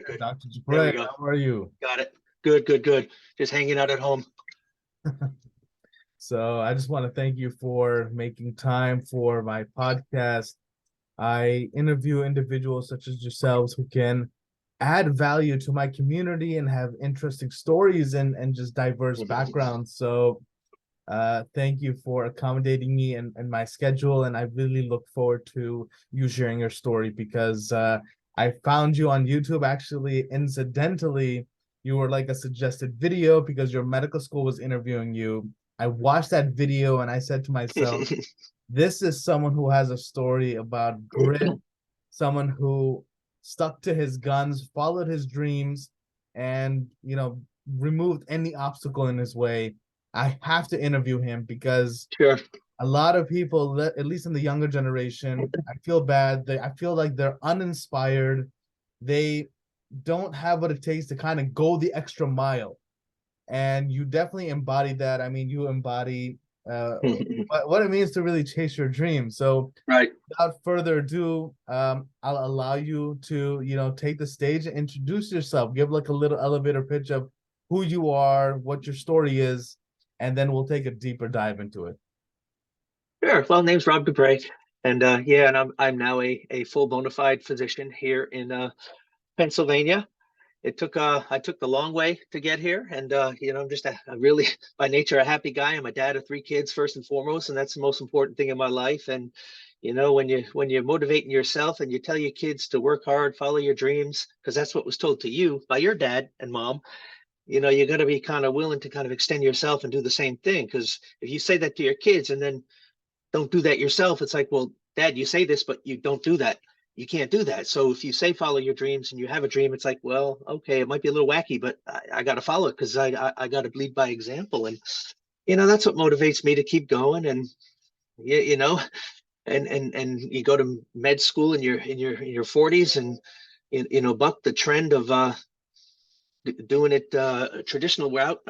good. Dr. There we Duprey, go. how are you? Got it. Good, good, good. Just hanging out at home. So I just want to thank you for making time for my podcast. I interview individuals such as yourselves who can add value to my community and have interesting stories and just diverse backgrounds. So thank you for accommodating me and my schedule. And I really look forward to you sharing your story because I found you on YouTube. Actually, incidentally, you were like a suggested video because your medical school was interviewing you. I watched that video and I said to myself, this is someone who has a story about grit, someone who stuck to his guns, followed his dreams, and removed any obstacle in his way. I have to interview him because Sure. a lot of people, at least in the younger generation, I feel bad. I feel like they're uninspired. They don't have what it takes to kind of go the extra mile. And you definitely embody that. I mean, you embody what it means to really chase your dream. So Right. without further ado, I'll allow you to, take the stage and introduce yourself. Give like a little elevator pitch of who you are, what your story is, and then we'll take a deeper dive into it. Sure. Well, name's Rob Duprey, and yeah, and I'm now a full bona fide physician here in Pennsylvania. I took the long way to get here, and I'm just a really by nature a happy guy. I'm a dad of three kids first and foremost, and that's the most important thing in my life. And when you're motivating yourself and you tell your kids to work hard, follow your dreams, because that's what was told to you by your dad and mom. You got to be kind of willing to kind of extend yourself and do the same thing. Because if you say that to your kids and then don't do that yourself, it's like, well, Dad, you say this, but you don't do that. You can't do that. So if you say follow your dreams and you have a dream, it's like, well, okay, it might be a little wacky, but I got to follow it because I got to lead by example. And that's what motivates me to keep going. And you know, and you go to med school in your 40s, and buck the trend of doing it traditional route.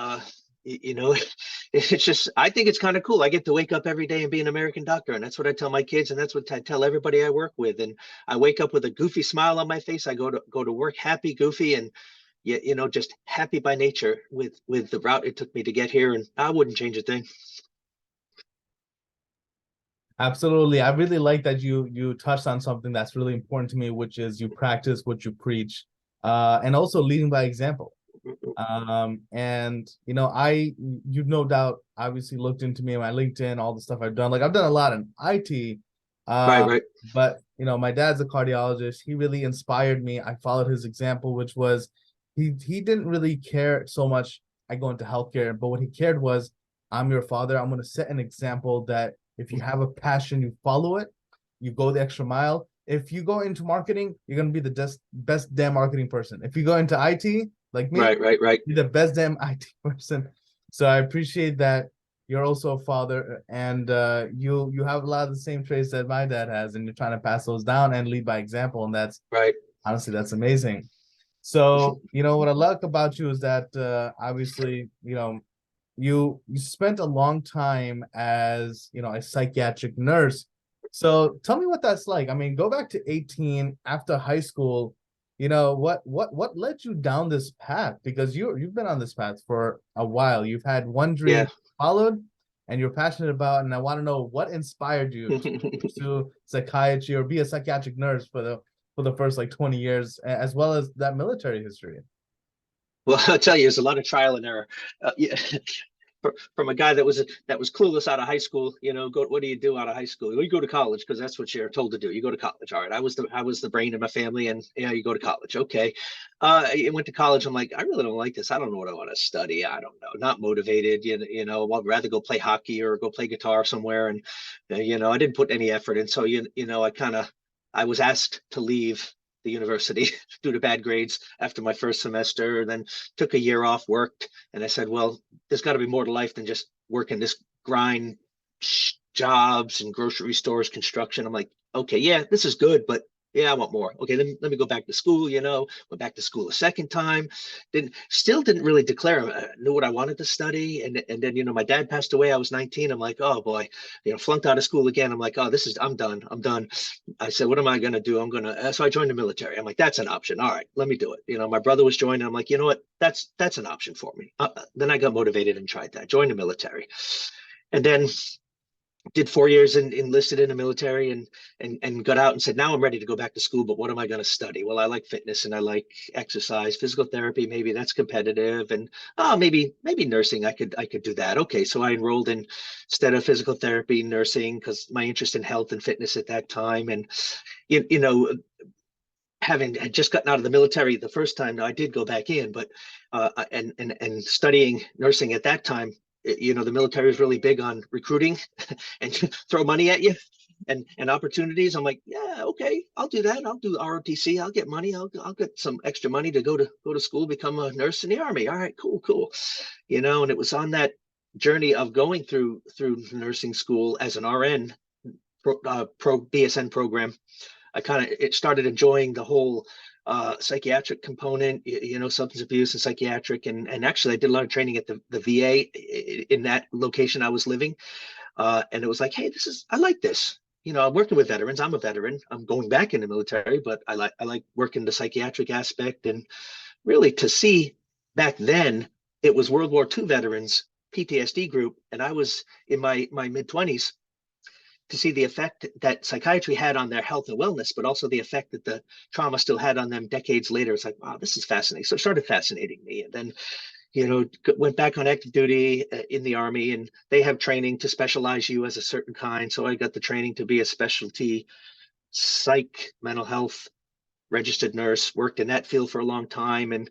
You know, it's just, I think it's kind of cool. I get to wake up every day and be an American doctor, and that's what I tell my kids, and that's what I tell everybody I work with. And I wake up with a goofy smile on my face. I go to work happy, goofy, and just happy by nature with the route it took me to get here, and I wouldn't change a thing. Absolutely. I really like that you touched on something that's really important to me, which is you practice what you preach, and also leading by example. And you've no doubt obviously looked into me and my LinkedIn, all the stuff I've done. Like I've done a lot in IT. Right, right. But my dad's a cardiologist. He really inspired me. I followed his example, which was he didn't really care so much I go into healthcare, but what he cared was I'm your father. I'm gonna set an example that if you have a passion, you follow it, you go the extra mile. If you go into marketing, you're gonna be the best damn marketing person. If you go into IT, like me, Right, right, right. you're the best damn IT person. So I appreciate that you're also a father, and you have a lot of the same traits that my dad has, and you're trying to pass those down and lead by example, and that's Right. honestly that's amazing. So what I like about you is that obviously you spent a long time as a psychiatric nurse. So tell me what that's like. I mean, go back to 18 after high school. What led you down this path? Because you've been on this path for a while. You've had one dream Yeah. followed and you're passionate about, and I want to know what inspired you to pursue psychiatry or be a psychiatric nurse for the first like 20 years, as well as that military history. Well, I'll tell you, there's a lot of trial and error. Yeah, from a guy that was clueless out of high school. What do you do out of high school? Well, you go to college because that's what you're told to do. You go to college. All right. I was the brain of my family, and you go to college. Okay. I went to college. I'm like, I really don't like this. I don't know what I want to study. I don't know. Not motivated. I'd rather go play hockey or go play guitar somewhere. And I didn't put any effort in. So I was asked to leave the university due to bad grades after my first semester, and then took a year off, worked, and I said, well, there's got to be more to life than just working this grind jobs and grocery stores, construction. I'm like, okay, yeah, this is good, but Yeah, I want more. Okay, let me go back to school, went back to school a second time. Still didn't really declare, knew what I wanted to study. And then, my dad passed away. I was 19. I'm like, oh boy, flunked out of school again. I'm like, oh, I'm done. I'm done. I said, what am I going to do? So I joined the military. I'm like, that's an option. All right, let me do it. My brother was joining. I'm like, you know what? That's an option for me. Then I got motivated and tried that, joined the military. And then did 4 years and enlisted in the military and got out and said, now I'm ready to go back to school, but what am I going to study? Well, I like fitness and I like exercise, physical therapy, maybe that's competitive, and maybe nursing, I could do that. Okay, so I enrolled in, instead of physical therapy, nursing, because my interest in health and fitness at that time. And having had just gotten out of the military the first time, now I did go back in, but and studying nursing at that time, the military was really big on recruiting and throw money at you and opportunities. I'm like, yeah, okay, I'll do that. I'll do ROTC. I'll get money. I'll get some extra money to go to school, become a nurse in the Army. All right, cool. And it was on that journey of going through nursing school as an RN, pro BSN program. I it started enjoying the whole psychiatric component, substance abuse and psychiatric. And actually I did a lot of training at the VA in that location I was living. And it was like, hey, I like this. I'm working with veterans. I'm a veteran. I'm going back in the military, but I like working the psychiatric aspect. And really to see back then, it was World War II veterans PTSD group. And I was in my mid-20s, to see the effect that psychiatry had on their health and wellness, but also the effect that the trauma still had on them decades later. It's like, wow, this is fascinating. So it started fascinating me. And then, went back on active duty in the Army, and they have training to specialize you as a certain kind. So I got the training to be a specialty psych, mental health registered nurse, worked in that field for a long time. And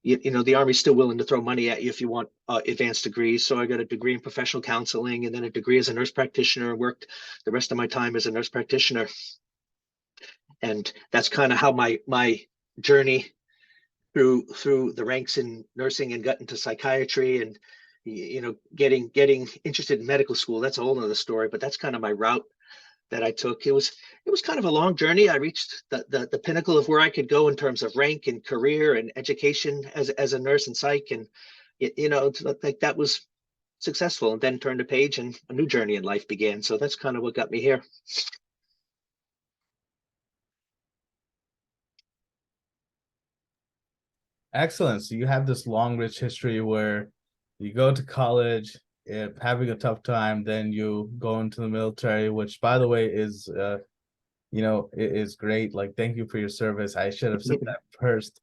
the Army's still willing to throw money at you if you want advanced degrees. So I got a degree in professional counseling and then a degree as a nurse practitioner, and worked the rest of my time as a nurse practitioner. And that's kind of how my journey through the ranks in nursing and got into psychiatry, and getting interested in medical school. That's a whole nother story, but that's kind of my route that I took. It was kind of a long journey. I reached the pinnacle of where I could go in terms of rank and career and education as a nurse and psych, and like that was successful. And then turned a page and a new journey in life began. So that's kind of what got me here. Excellent. So you have this long, rich history where you go to college, having a tough time, then you go into the military, which, by the way, is it is great. Like, thank you for your service. I should have said that first.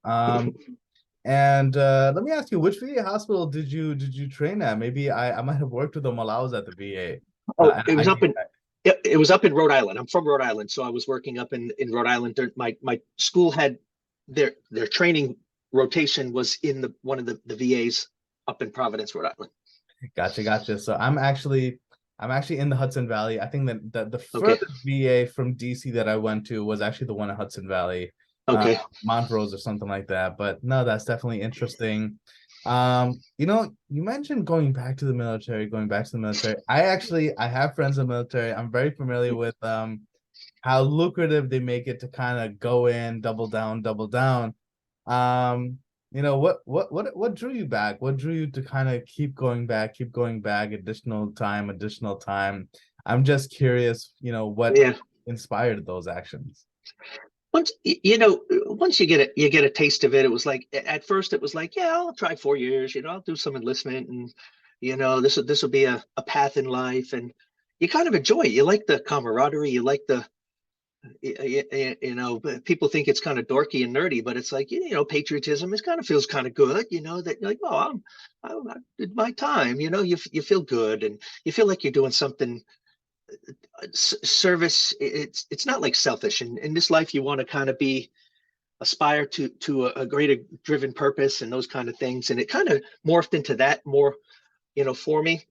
And let me ask you, which VA hospital did you train at? Maybe I might have worked with them while I was at the VA. Oh, it was up in Rhode Island. I'm from Rhode Island, so I was working up in Rhode Island. My school had their training rotation was in one of the VAs up in Providence, Rhode Island. Gotcha. So I'm actually in the Hudson Valley. I think that the Okay. furthest VA from DC that I went to was actually the one in Hudson Valley, Okay. Montrose or something like that. But no, that's definitely interesting. You mentioned going back to the military. I have friends in the military. I'm very familiar with how lucrative they make it to kind of go in, double down. What drew you back? What drew you to kind of keep going back, additional time? I'm just curious, what Yeah. inspired those actions? Once once you get a taste of it, it was like, at first it was like, yeah, I'll try 4 years. I'll do some enlistment, and this will be a path in life, and you kind of enjoy it. You like the camaraderie. You like the people think it's kind of dorky and nerdy, but it's like, patriotism. It kind of feels kind of good. That you're like, oh, I did my time. You feel good, and you feel like you're doing something. Service, it's not like selfish. In this life, you want to kind of aspire to a greater driven purpose and those kind of things, and it kind of morphed into that more, for me.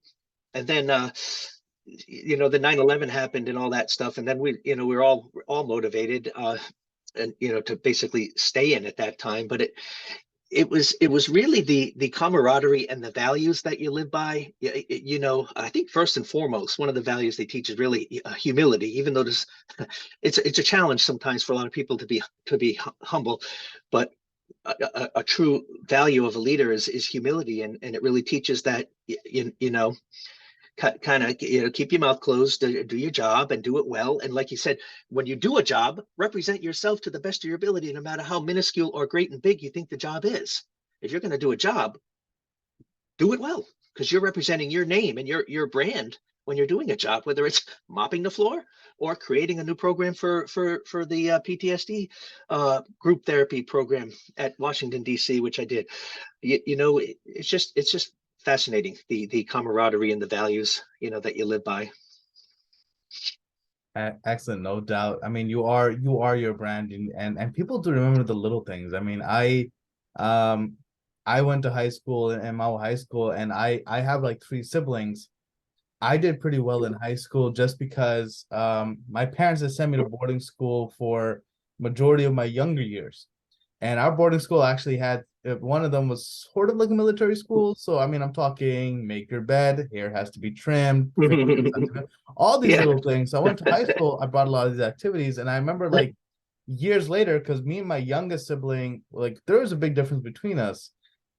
And then the 9/11 happened and all that stuff, and then we're all motivated and to basically stay in at that time. But it was really the camaraderie and the values that you live by. I think first and foremost, one of the values they teach is really humility. Even though it's a challenge sometimes for a lot of people to be humble, but a true value of a leader is humility, and it really teaches that kind of keep your mouth closed, do your job and do it well. And like you said, when you do a job, represent yourself to the best of your ability, no matter how minuscule or great and big you think the job is. If you're going to do a job, do it well, because you're representing your name and your brand when you're doing a job, whether it's mopping the floor or creating a new program for the PTSD group therapy program at Washington D.C., which I did. It's just fascinating, the camaraderie and the values that you live by. Excellent, no doubt. I mean, you are your brand, and people do remember the little things. I mean, um I went to high school in Mau High School, and I have like three siblings. I did pretty well in high school just because my parents had sent me to boarding school for majority of my younger years. And our boarding school actually had one of them was sort of like a military school. So I mean, I'm talking make your bed, hair has to be trimmed, all these Yeah. little things. So I went to high school, I brought a lot of these activities, and I remember like years later, because me and my youngest sibling, like there was a big difference between us.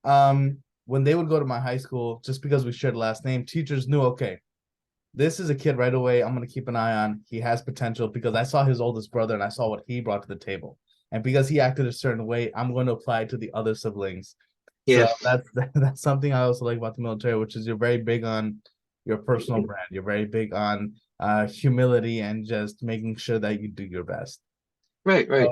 When they would go to my high school, just because we shared last name, teachers knew, okay, this is a kid right away I'm going to keep an eye on. He has potential because I saw his oldest brother and I saw what he brought to the table. And because he acted a certain way, I'm going to apply it to the other siblings. Yeah. So that's something I also like about the military, which is you're very big on your personal brand. You're very big on humility and just making sure that you do your best. Right, right.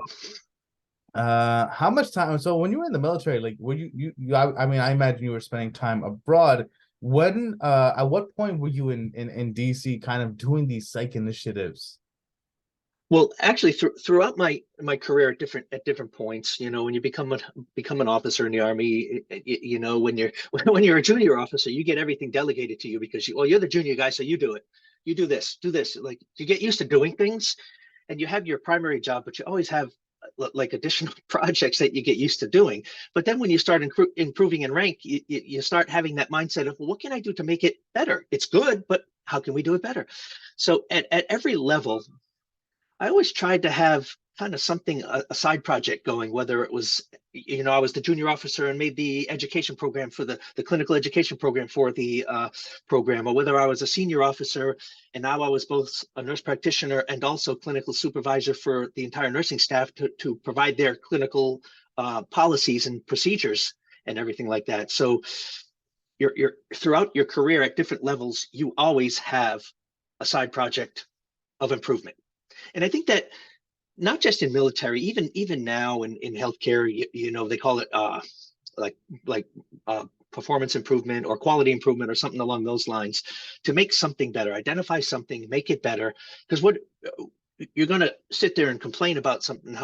How much time? So when you were in the military, like were I mean, I imagine you were spending time abroad. When at what point were you in DC kind of doing these psych initiatives? Well, actually, throughout my career at different points, when you become an officer in the Army, when you're when you're a junior officer, you get everything delegated to you because you're the junior guy, so you do it. You do this. Like you get used to doing things, and you have your primary job, but you always have like additional projects that you get used to doing. But then when you start improving in rank, you start having that mindset of, well, what can I do to make it better? It's good, but how can we do it better? So at every level, I always tried to have kind of something, a side project going, whether it was, I was the junior officer and made the education program for the clinical education program for the program, or whether I was a senior officer and now I was both a nurse practitioner and also clinical supervisor for the entire nursing staff to provide their clinical policies and procedures and everything like that. So you're throughout your career at different levels, you always have a side project of improvement. And I think that not just in military, even now in healthcare, they call it like performance improvement or quality improvement or something along those lines, to make something better, identify something, make it better. Because what you're going to sit there and complain about something,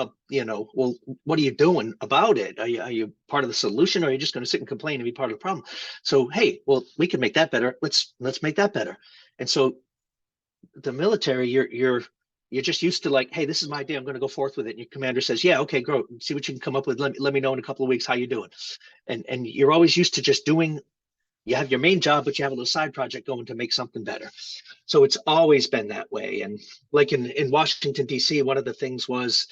well, what are you doing about it? Are you part of the solution, or are you just going to sit and complain and be part of the problem? So, hey, well, we can make that better. Let's make that better. And so the military, you're just used to like, hey, this is my idea, I'm going to go forth with it. And your commander says, yeah, okay, go see what you can come up with. Let me know in a couple of weeks how you're doing. And you're always used to just doing. You have your main job, but you have a little side project going to make something better. So it's always been that way. And like in Washington D.C., one of the things was,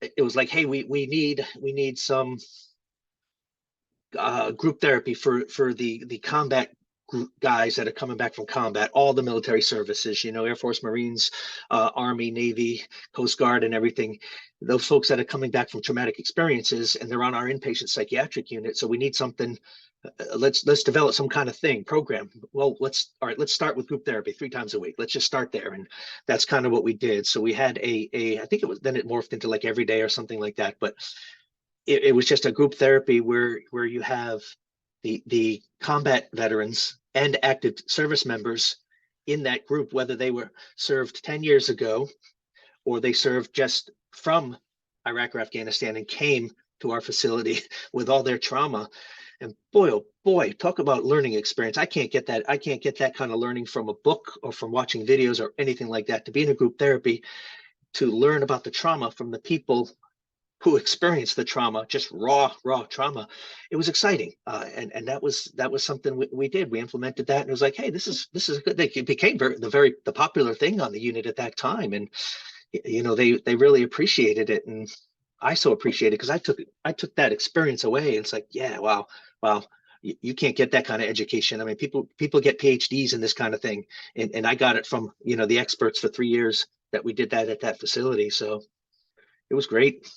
it was like, hey, we need some group therapy for the combat group guys that are coming back from combat, all the military services, Air Force, Marines, Army, Navy, Coast Guard, and everything. Those folks that are coming back from traumatic experiences, and they're on our inpatient psychiatric unit. So we need something. Let's develop some kind of program. Well, let's start with group therapy 3 times a week. Let's just start there, and that's kind of what we did. So we had I think it morphed into like every day or something like that, but it was just a group therapy where you have the combat veterans and active service members in that group, whether they were served 10 years ago or they served just from Iraq or Afghanistan and came to our facility with all their trauma. And boy, oh boy, talk about learning experience. I can't get that kind of learning from a book or from watching videos or anything like that. To be in a group therapy, to learn about the trauma from the people who experienced the trauma, just raw trauma, it was exciting. And that was something we did. We implemented that, and it was like, hey, this is a good thing. It became the popular thing on the unit at that time, and they really appreciated it, and I so appreciated it because I took that experience away. And it's like, yeah, wow. You can't get that kind of education. I mean, people get PhDs in this kind of thing, and I got it from the experts for 3 years that we did that at that facility. So it was great.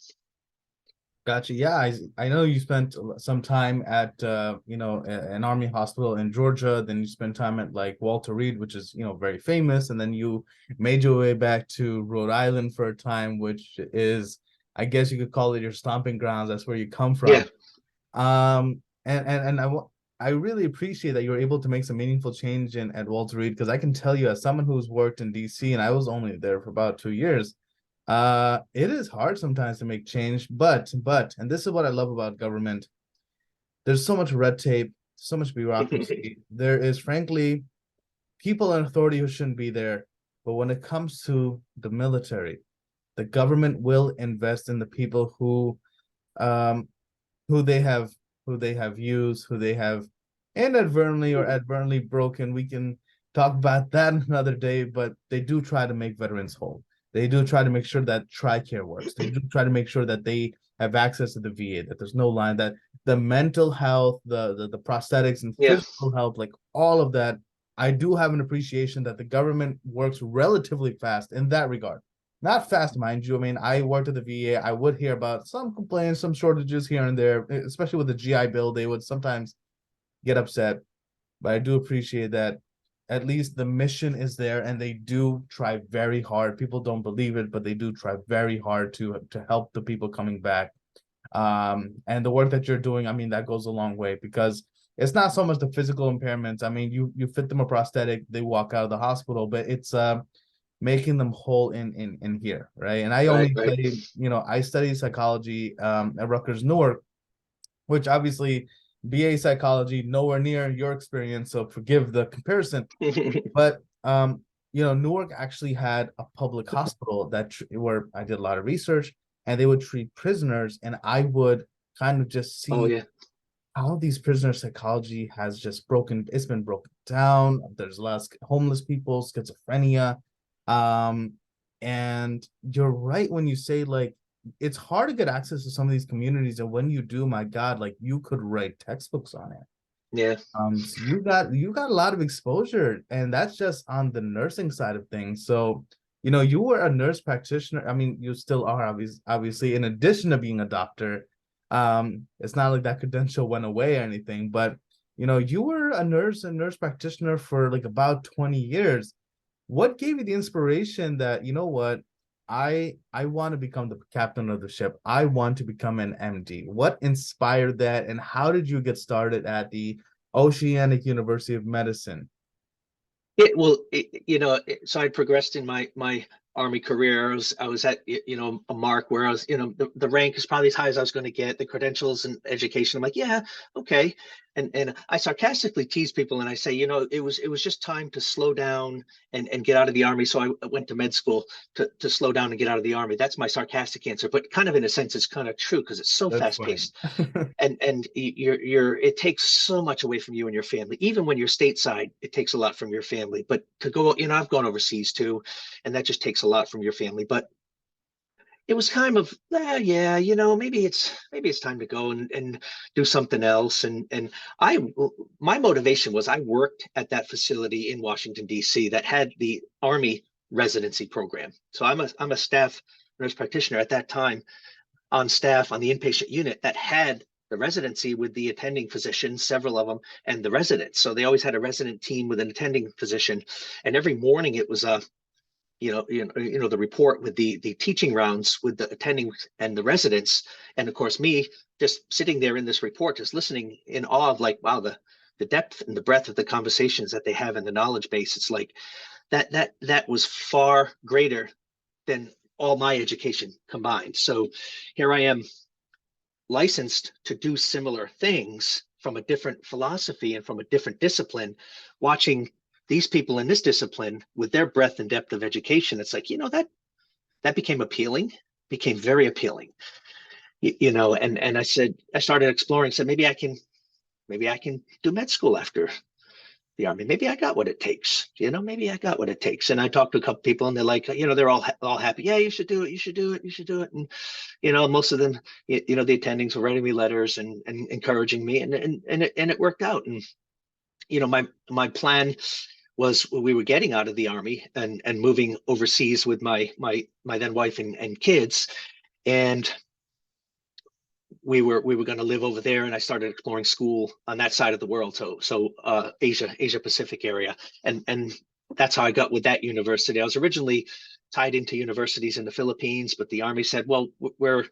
Gotcha. Yeah, I know you spent some time at an army hospital in Georgia. Then you spent time at like Walter Reed, which is very famous, and then you made your way back to Rhode Island for a time, which is, I guess you could call it your stomping grounds. That's where you come Yeah. from. And I really appreciate that you were able to make some meaningful change in at Walter Reed, because I can tell you, as someone who's worked in DC, and I was only there for about 2 years. It is hard sometimes to make change, but and this is what I love about government. There's so much red tape, so much bureaucracy. There is, frankly, people in authority who shouldn't be there. But when it comes to the military, the government will invest in the people um who they have used, who they have inadvertently or advertently broken. We can talk about that another day, but they do try to make veterans whole. They do try to make sure that TRICARE works. They do try to make sure that they have access to the VA, that there's no line, that the mental health, the prosthetics and Yeah. physical health, like all of that. I do have an appreciation that the government works relatively fast in that regard. Not fast, mind you. I mean, I worked at the VA. I would hear about some complaints, some shortages here and there, especially with the GI Bill. They would sometimes get upset, but I do appreciate that at least the mission is there, and they do try very hard. People don't believe it, but they do try very hard to help the people coming back. And the work that you're doing, I mean, that goes a long way, because it's not so much the physical impairments. I mean, you fit them a prosthetic, they walk out of the hospital, but it's making them whole in here, right? And I Right. only Right. study, I study psychology at Rutgers Newark, which obviously BA psychology nowhere near your experience, so forgive the comparison. But Newark actually had a public hospital where I did a lot of research, and they would treat prisoners, and I would kind of just Oh see yeah. how these prisoner psychology has just it's been broken down. There's a lot of homeless people, schizophrenia. Um, and you're right when you say, like, it's hard to get access to some of these communities, and when you do, my God, like, you could write textbooks on it. Yeah. So you got a lot of exposure, and that's just on the nursing side of things. So, you were a nurse practitioner. I mean, you still are, obviously, in addition to being a doctor. It's not like that credential went away or anything, but you were a nurse and nurse practitioner for like about 20 years. What gave you the inspiration that, what, I want to become the captain of the ship. I want to become an MD. What inspired that, and how did you get started at the Oceania University of Medicine? So I progressed in my Army career. I was at a mark where I was, the rank is probably as high as I was going to get, the credentials and education. I'm like, yeah, okay. And I sarcastically tease people, and I say, it was just time to slow down and get out of the Army. So I went to med school to slow down and get out of the Army. That's my sarcastic answer, but kind of in a sense, it's kind of true because it's so That's fast funny. paced. And it takes so much away from you and your family. Even when you're stateside, it takes a lot from your family. But to go, I've gone overseas too, and that just takes a lot from your family. But it was kind of, yeah, maybe it's time to go and do something else. And I my motivation was, I worked at that facility in Washington D.C. that had the Army residency program. So I'm a staff nurse practitioner at that time, on staff on the inpatient unit that had the residency with the attending physicians, several of them, and the residents. So they always had a resident team with an attending physician, and every morning it was the report with the teaching rounds with the attending and the residents, and of course me just sitting there in this report, just listening in awe of, like, wow, the depth and the breadth of the conversations that they have in the knowledge base. It's like that was far greater than all my education combined. So here I am, licensed to do similar things from a different philosophy and from a different discipline, watching these people in this discipline with their breadth and depth of education. It's like, that became appealing, became very appealing. and I started exploring, said maybe I can do med school after the Army. Maybe I got what it takes, maybe I got what it takes. And I talked to a couple people, and they're like, they're all happy. Yeah, you should do it. You should do it. You should do it. And, most of them, the attendings were writing me letters and encouraging me, and it worked out. And, my plan was, we were getting out of the Army and moving overseas with my then wife and kids. And we were going to live over there, and I started exploring school on that side of the world. So Asia Pacific area. And that's how I got with that university. I was originally tied into universities in the Philippines, but the Army said, well, we're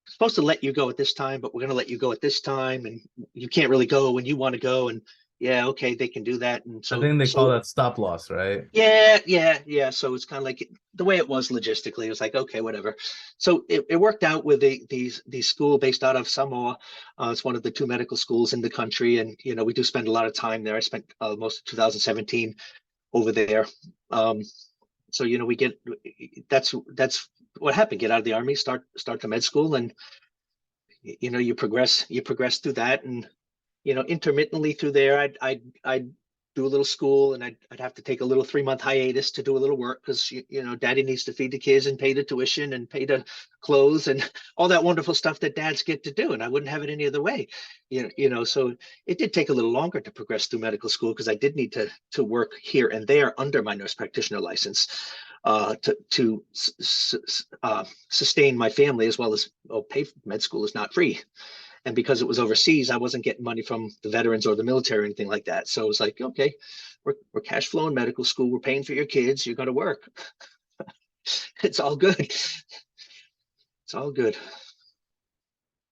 supposed to let you go at this time, but we're going to let you go at this time, and you can't really go when you want to go. And yeah, okay, they can do that. And I think they call that stop loss, right? Yeah. So it's kind of like the way it was logistically. It was like, okay, whatever. So it worked out with these school based out of Samoa. It's one of the 2 medical schools in the country, and we do spend a lot of time there. I spent most of 2017 over there. So we get that's what happened. Get out of the Army, start to med school, and you progress through that. And intermittently through there, I'd do a little school, and I'd have to take a little 3-month hiatus to do a little work, because daddy needs to feed the kids and pay the tuition and pay the clothes and all that wonderful stuff that dads get to do, and I wouldn't have it any other way. So it did take a little longer to progress through medical school, because I did need to work here and there under my nurse practitioner license, to sustain my family, as well as pay for med school is not free. And because it was overseas, I wasn't getting money from the veterans or the military or anything like that. So it was like, okay, we're cash flowing medical school. We're paying for your kids. You got to work. It's all good. It's all good.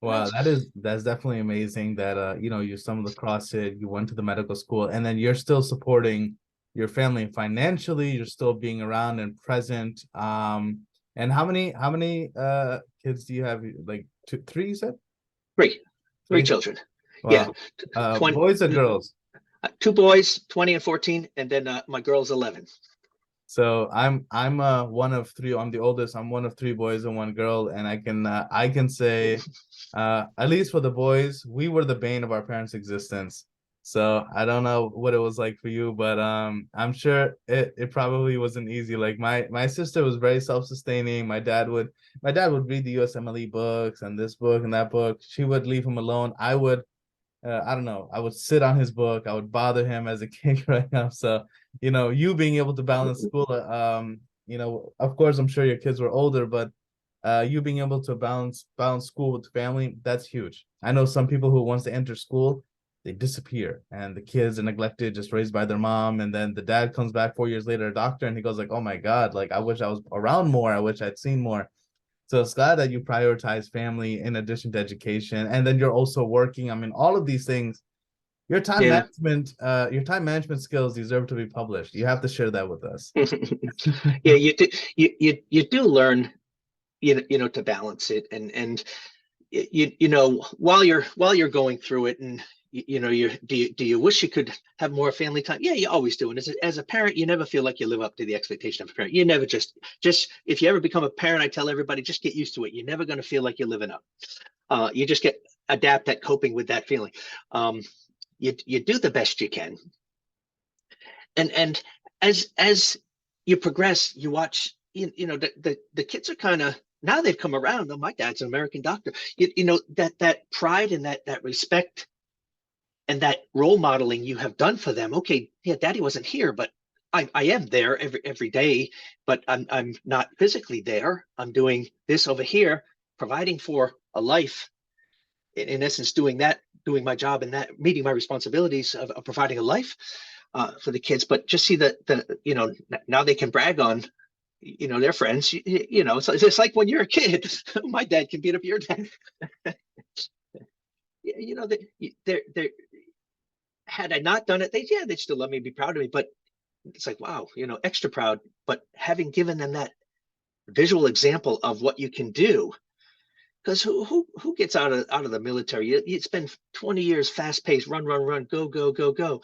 Wow, that's definitely amazing that you stumbled across it, you went to the medical school, and then you're still supporting your family financially, you're still being around and present. And how many kids do you have? Like 2, 3, you said? Three children. Wow. Yeah. 20, boys or girls? 2 boys, 20 and 14, and then my girl's 11. So I'm one of 3. I'm the oldest. I'm one of 3 boys and 1 girl, and I can say, at least for the boys, we were the bane of our parents' existence. So I don't know what it was like for you, but I'm sure it probably wasn't easy. Like my sister was very self-sustaining. My dad would read the USMLE books and this book and that book. She would leave him alone. I don't know, I would sit on his book. I would bother him as a kid growing up. So, you being able to balance school, of course, I'm sure your kids were older, but you being able to balance school with family, that's huge. I know some people who, once they enter school, they disappear, and the kids are neglected, just raised by their mom. And then the dad comes back 4 years later, a doctor, and he goes like, oh my God, like I wish I was around more. I wish I'd seen more. So it's glad that you prioritize family in addition to education. And then you're also working. I mean, all of these things, your time management skills deserve to be published. You have to share that with us. Yeah, you do learn, to balance it. And while you're going through it, and do you wish you could have more family time? Yeah, you always do. And as a parent, you never feel like you live up to the expectation of a parent. You never just if you ever become a parent, I tell everybody, just get used to it. You're never going to feel like you're living up. You just adapt at coping with that feeling. You do the best you can. And as you progress, you watch, the kids are kind of, now they've come around. Oh, my dad's an American doctor. That pride and that respect and that role modeling you have done for them. Okay, yeah, daddy wasn't here, but I am there every day, but I'm not physically there. I'm doing this over here, providing for a life. In essence, doing my job, and that meeting my responsibilities of providing a life for the kids. But just see that now they can brag on their friends. So it's like when you're a kid. My dad can beat up your dad. They're had I not done it, they'd still love me, be proud of me. But it's like, wow, extra proud. But having given them that visual example of what you can do, because who gets out of the military? You spend 20 years fast paced, run, go.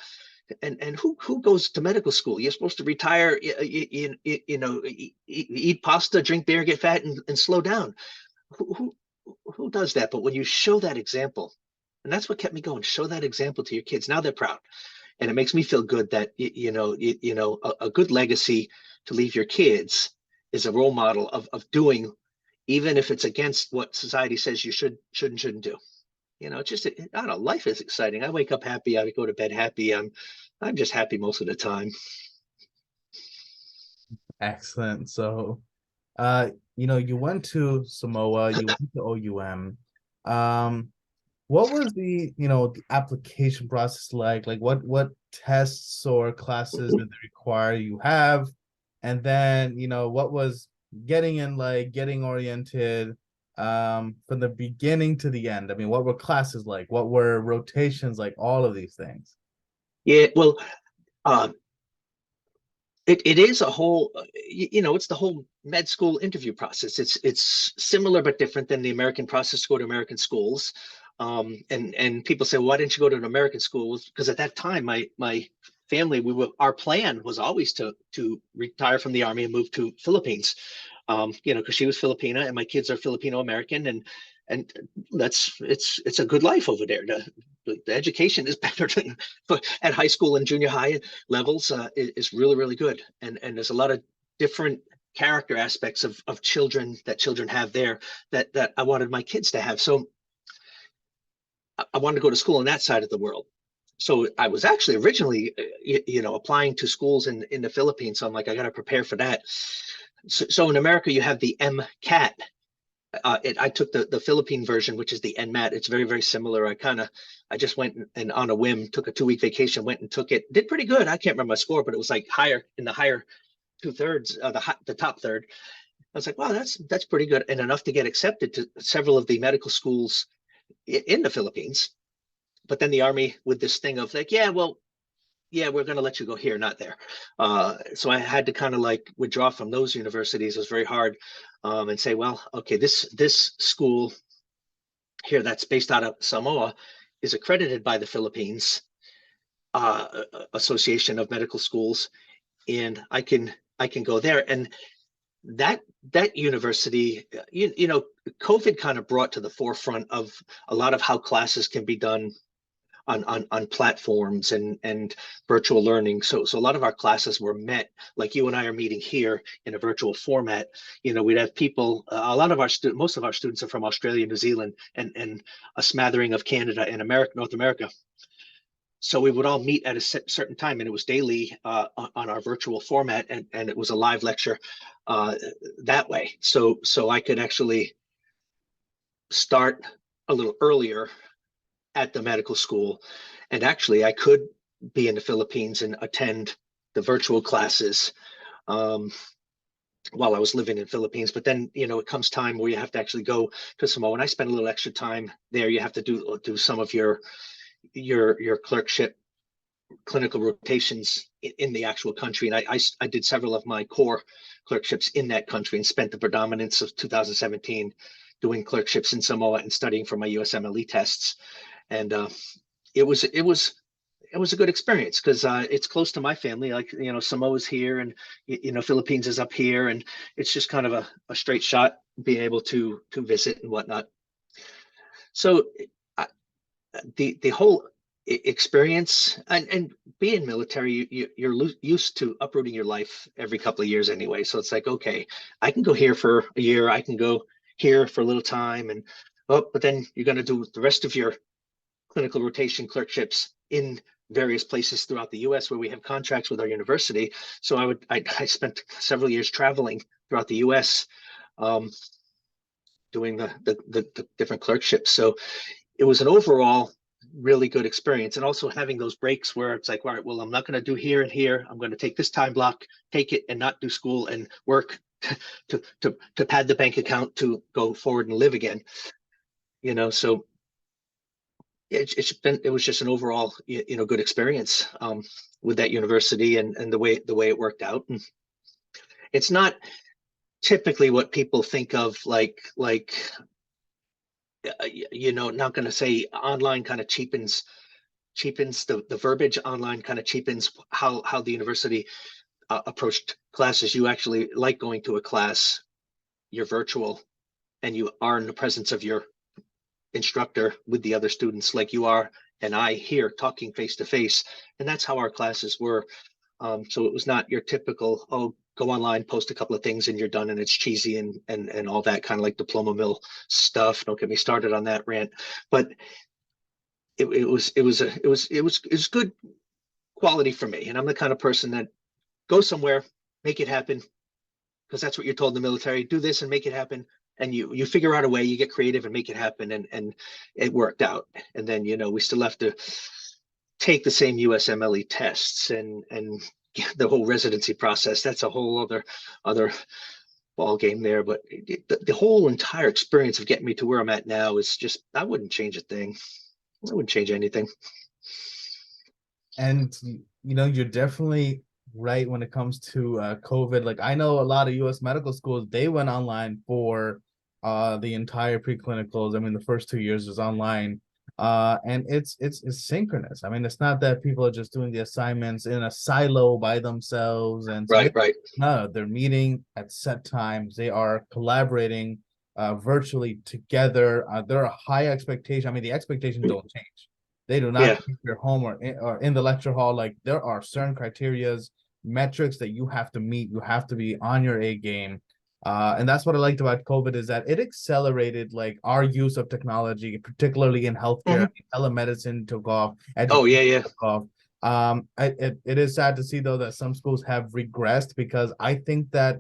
And who goes to medical school? You're supposed to retire, eat pasta, drink beer, get fat, and slow down. who does that? But when you show that example, and that's what kept me going, show that example to your kids. Now they're proud. And it makes me feel good that, a good legacy to leave your kids is a role model of doing, even if it's against what society says you shouldn't do. It's just, I don't know, life is exciting. I wake up happy. I go to bed happy. I'm just happy most of the time. Excellent. So, you went to Samoa, you went to OUM. What was the application process like? Like what tests or classes did they require you have? And then, what was getting in like, getting oriented from the beginning to the end? I mean, what were classes like? What were rotations like? All of these things. Yeah, well, uh, it is a whole, it's the whole med school interview process. It's similar but different than the American process to go to American schools. And people say, why didn't you go to an American school? Because at that time, my family, our plan was always to retire from the Army and move to Philippines. Because she was Filipina and my kids are Filipino American, and it's a good life over there. The education is better than at high school and junior high levels. Is really really good, and there's a lot of different character aspects of children that children have there that I wanted my kids to have. So I wanted to go to school on that side of the world. So I was actually originally, applying to schools in the Philippines. So I'm like, I got to prepare for that. So in America, you have the MCAT. I took the Philippine version, which is the NMAT. It's very, very similar. I just went and on a whim, took a 2-week vacation, went and took it. Did pretty good. I can't remember my score, but it was like higher in the higher 2/3, the top third. I was like, wow, that's pretty good, and enough to get accepted to several of the medical schools in the Philippines. But then the Army with this thing of like, yeah, well, yeah, we're going to let you go here, not there. So I had to kind of like withdraw from those universities. It was very hard, and say, well, okay, this school here that's based out of Samoa is accredited by the Philippines Association of Medical Schools, and I can go there. And that university, COVID kind of brought to the forefront of a lot of how classes can be done on platforms and virtual learning. So a lot of our classes were met like you and I are meeting here in a virtual format. We'd have people, a lot of our most of our students are from Australia, New Zealand, and a smattering of Canada and America, North America. So we would all meet at a certain time, and it was daily on our virtual format, and it was a live lecture that way. So I could actually start a little earlier at the medical school, and actually I could be in the Philippines and attend the virtual classes while I was living in Philippines. But then it comes time where you have to actually go to Samoa, and I spent a little extra time there. You have to do some of your clerkship clinical rotations in the actual country, and I did several of my core clerkships in that country and spent the predominance of 2017 doing clerkships in Samoa and studying for my USMLE tests. And it was a good experience because it's close to my family. Like Samoa's here, and Philippines is up here, and it's just kind of a straight shot being able to visit and whatnot. So the whole experience and being military, you're used to uprooting your life every couple of years anyway. So it's like, okay, I can go here for a year, I can go here for a little time, and but then you're going to do the rest of your clinical rotation clerkships in various places throughout the U.S. where we have contracts with our university. So I spent several years traveling throughout the U.S. Doing the different clerkships. So it was an overall really good experience, and also having those breaks where it's like, all right, well, I'm not going to do here and here. I'm going to take this time block, take it, and not do school and work to pad the bank account to go forward and live again. So it was just an overall good experience with that university and the way it worked out. And it's not typically what people think of like not going to say online kind of cheapens the verbiage. Online kind of cheapens how the university approached classes. You actually like going to a class, you're virtual, and you are in the presence of your instructor with the other students like you are and I here talking face to face. And that's how our classes were. So it was not your typical, oh, go online, post a couple of things and you're done, and it's cheesy and all that kind of like diploma mill stuff. Don't get me started on that rant. But it was good quality for me. And I'm the kind of person that go somewhere, make it happen, because that's what you're told in the military. Do this and make it happen. And you figure out a way, you get creative and make it happen. And it worked out. And then, we still have to take the same USMLE tests and the whole residency process. That's a whole other ball game there. But the whole entire experience of getting me to where I'm at now is just, I wouldn't change a thing. I wouldn't change anything. And you're definitely right when it comes to COVID. Like, I know a lot of US medical schools, they went online for the entire preclinicals. I mean, the first 2 years was online. And it's synchronous. I mean, it's not that people are just doing the assignments in a silo by themselves. And so Right. no, they're meeting at set times. They are collaborating virtually together. There are high expectations. I mean, the expectations don't change. They do not keep your home or in the lecture hall. Like, there are certain criterias, metrics that you have to meet. You have to be on your A game. And that's what I liked about COVID, is that it accelerated like our use of technology, particularly in healthcare. Telemedicine took off. Education took off. It is sad to see though that some schools have regressed, because I think that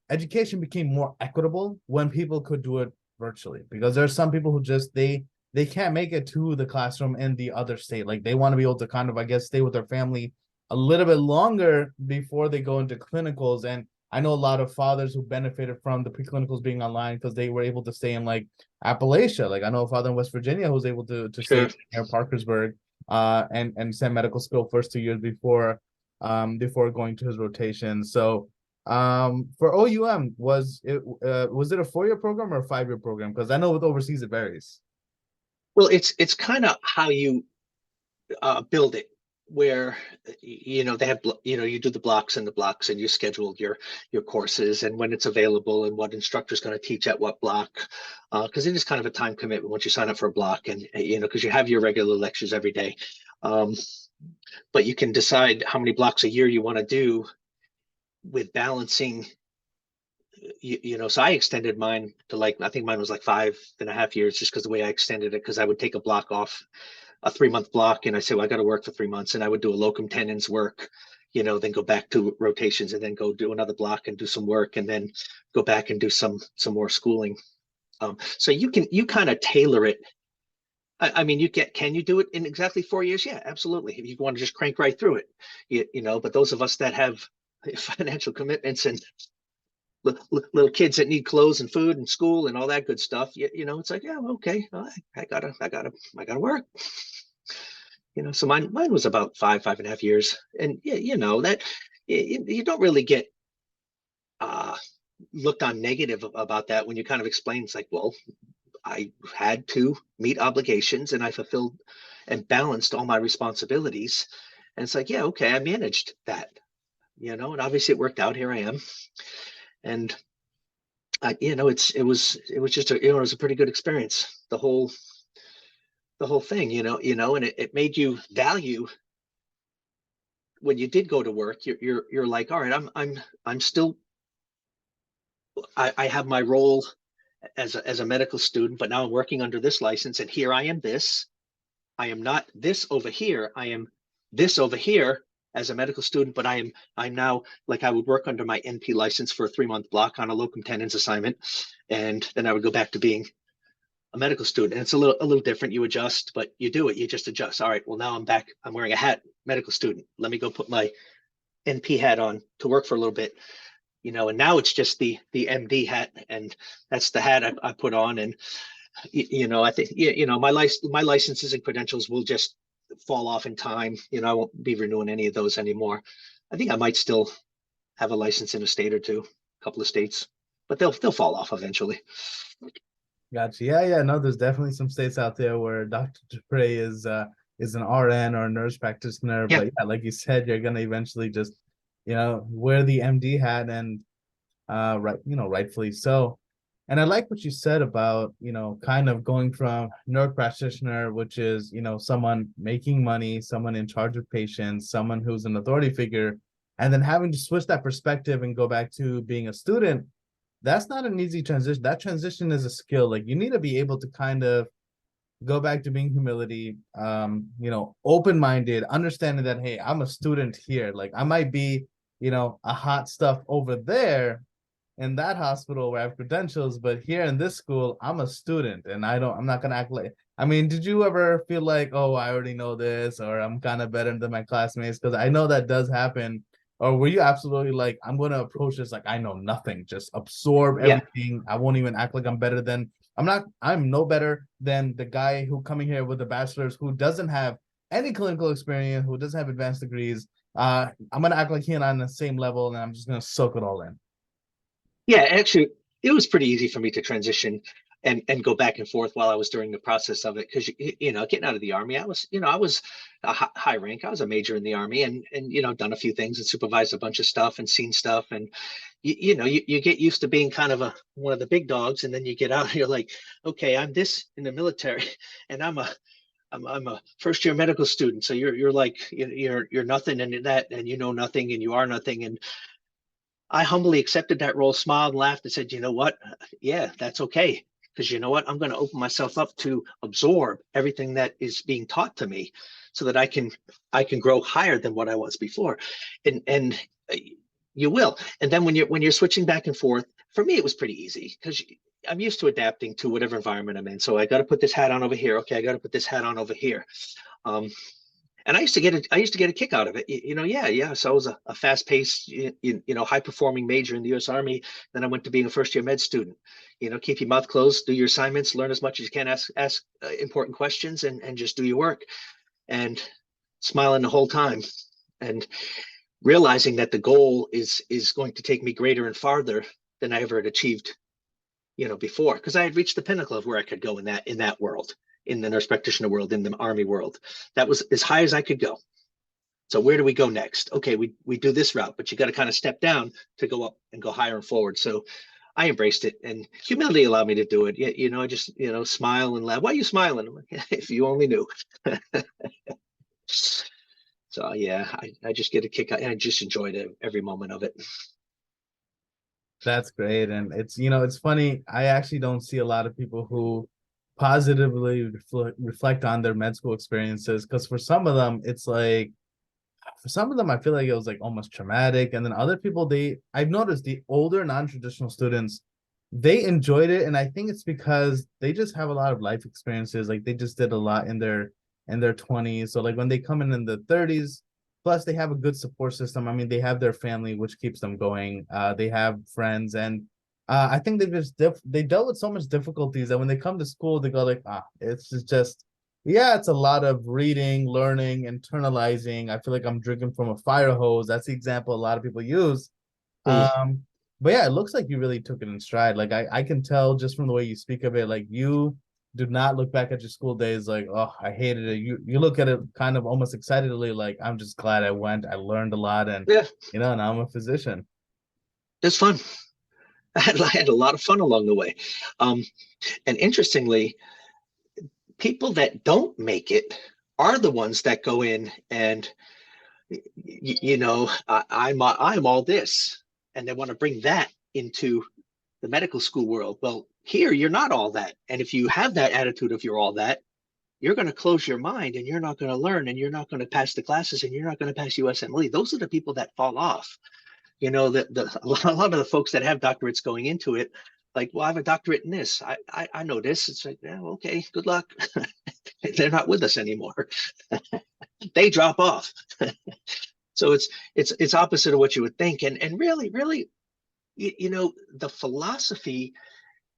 education became more equitable when people could do it virtually, because there are some people who just they can't make it to the classroom in the other state. Like, they want to be able to kind of, I guess, stay with their family a little bit longer before they go into clinicals. And I know a lot of fathers who benefited from the preclinicals being online because they were able to stay in like Appalachia. Like, I know a father in West Virginia who was able to stay near Parkersburg and send medical school first 2 years before going to his rotation. So for OUM, was it a 4-year program or a 5-year program? Because I know with overseas it varies. Well, it's kind of how you build it, where they have you do the blocks and you schedule your courses and when it's available and what instructor's going to teach at what block, because it is kind of a time commitment once you sign up for a block, and because you have your regular lectures every day, but you can decide how many blocks a year you want to do with balancing. So I extended mine to I think mine was like 5.5 years, just because the way I extended it, because I would take a block off, a 3-month block, and I say, well, I got to work for 3 months, and I would do a locum tenens work, then go back to rotations, and then go do another block and do some work, and then go back and do some more schooling. So you kind of tailor it. I mean, can you do it in exactly 4 years? Yeah, absolutely. If you want to just crank right through it, but those of us that have financial commitments and little kids that need clothes and food and school and all that good stuff, it's like, yeah, okay, I gotta work. So mine was about 5.5 years, and that you don't really get looked on negative about that when you kind of explain. It's like, well, I had to meet obligations and I fulfilled and balanced all my responsibilities, and it's like, yeah, okay, I managed that, and obviously it worked out. Here I am. And it was just it was a pretty good experience. The whole thing, and it made you value when you did go to work. You're like, all right, I'm still, I have my role as a medical student, but now I'm working under this license, and here I am this. I am not this over here. I am this over here as a medical student, but I'm now, like, I would work under my NP license for a 3-month block on a locum tenens assignment, and then I would go back to being a medical student. And it's a little different. You adjust, but you do it. You just adjust. All right, well, now I'm back. I'm wearing a hat, medical student. Let me go put my NP hat on to work for a little bit. And now it's just the MD hat, and that's the hat I put on. And I think my licenses and credentials will just fall off in time. I won't be renewing any of those anymore. I think I might still have a license in a state or two, a couple of states, but they'll fall off eventually. Gotcha. Yeah. No, there's definitely some states out there where Dr. Duprey is an RN or a nurse practitioner. Yeah. But yeah, like you said, you're gonna eventually just, wear the MD hat, and rightfully so. And I like what you said about, kind of going from nurse practitioner, which is, someone making money, someone in charge of patients, someone who's an authority figure, and then having to switch that perspective and go back to being a student. That's not an easy transition. That transition is a skill. Like you need to be able to kind of go back to being humility, open-minded, understanding that, hey, I'm a student here. Like I might be, a hot stuff over there in that hospital where I have credentials, but here in this school, I'm a student and I'm not gonna act like, I mean, did you ever feel like, oh, I already know this, or I'm kind of better than my classmates? Because I know that does happen. Or were you absolutely like, I'm gonna approach this like I know nothing, just absorb Yeah. everything. I won't even act like I'm better than I'm no better than the guy who coming here with a bachelor's who doesn't have any clinical experience, who doesn't have advanced degrees. I'm gonna act like he and I on the same level, and I'm just gonna soak it all in. Yeah, actually, it was pretty easy for me to transition and go back and forth while I was during the process of it. Because getting out of the army, I was a high rank. I was a major in the army, and done a few things and supervised a bunch of stuff and seen stuff. And you get used to being kind of one of the big dogs, and then you get out and you're like, okay, I'm this in the military, and I'm a first year medical student. So you're like you're nothing and that, and you know nothing, and you are nothing. And I humbly accepted that role, smiled, and laughed, and said, you know what? Yeah, that's okay. Because you know what? I'm going to open myself up to absorb everything that is being taught to me so that I can grow higher than what I was before. And you will. And then when you're switching back and forth, for me it was pretty easy because I'm used to adapting to whatever environment I'm in. So I got to put this hat on over here. Okay, I got to put this hat on over here. Um, and I used to get a kick out of it. Yeah. So I was a fast-paced, high-performing major in the U.S. Army. Then I went to being a first-year med student. Keep your mouth closed, do your assignments, learn as much as you can, ask important questions, and just do your work. And smiling the whole time, and realizing that the goal is going to take me greater and farther than I ever had achieved, before, because I had reached the pinnacle of where I could go in that world, in the nurse practitioner world, in the army world. That was as high as I could go. So where do we go next? Okay, we do this route, but you got to kind of step down to go up and go higher and forward. So I embraced it, and humility allowed me to do it. I just smile and laugh. Why are you smiling? I'm like, if you only knew. So yeah, I just get a kick out, and I just enjoyed every moment of it. That's great. And it's funny. I actually don't see a lot of people who positively reflect on their med school experiences because for some of them, it's like, for some of them, I feel like it was like almost traumatic. And then other people, I've noticed the older non-traditional students, they enjoyed it. And I think it's because they just have a lot of life experiences. Like they just did a lot in their 20s. So like when they come in the 30s, plus they have a good support system. I mean, they have their family, which keeps them going. They have friends, and I think they dealt with so much difficulties that when they come to school, they go like, it's just yeah, it's a lot of reading, learning, internalizing. I feel like I'm drinking from a fire hose. That's the example a lot of people use. Hmm. But yeah, it looks like you really took it in stride. Like I can tell just from the way you speak of it, like you do not look back at your school days like, oh, I hated it. You look at it kind of almost excitedly, like I'm just glad I went. I learned a lot, and Yeah, now I'm a physician. it's fun. I had a lot of fun along the way. Um, and interestingly, people that don't make it are the ones that go in and I'm all this, and they want to bring that into the medical school world. Well, here you're not all that, and if you have that attitude of you're all that, you're going to close your mind, and you're not going to learn, and you're not going to pass the classes, and you're not going to pass USMLE. Those are the people that fall off. A lot of the folks that have doctorates going into it, like, well, I have a doctorate in this. I know this. It's like, yeah, okay, good luck. They're not with us anymore. They drop off. So it's opposite of what you would think. And really, the philosophy,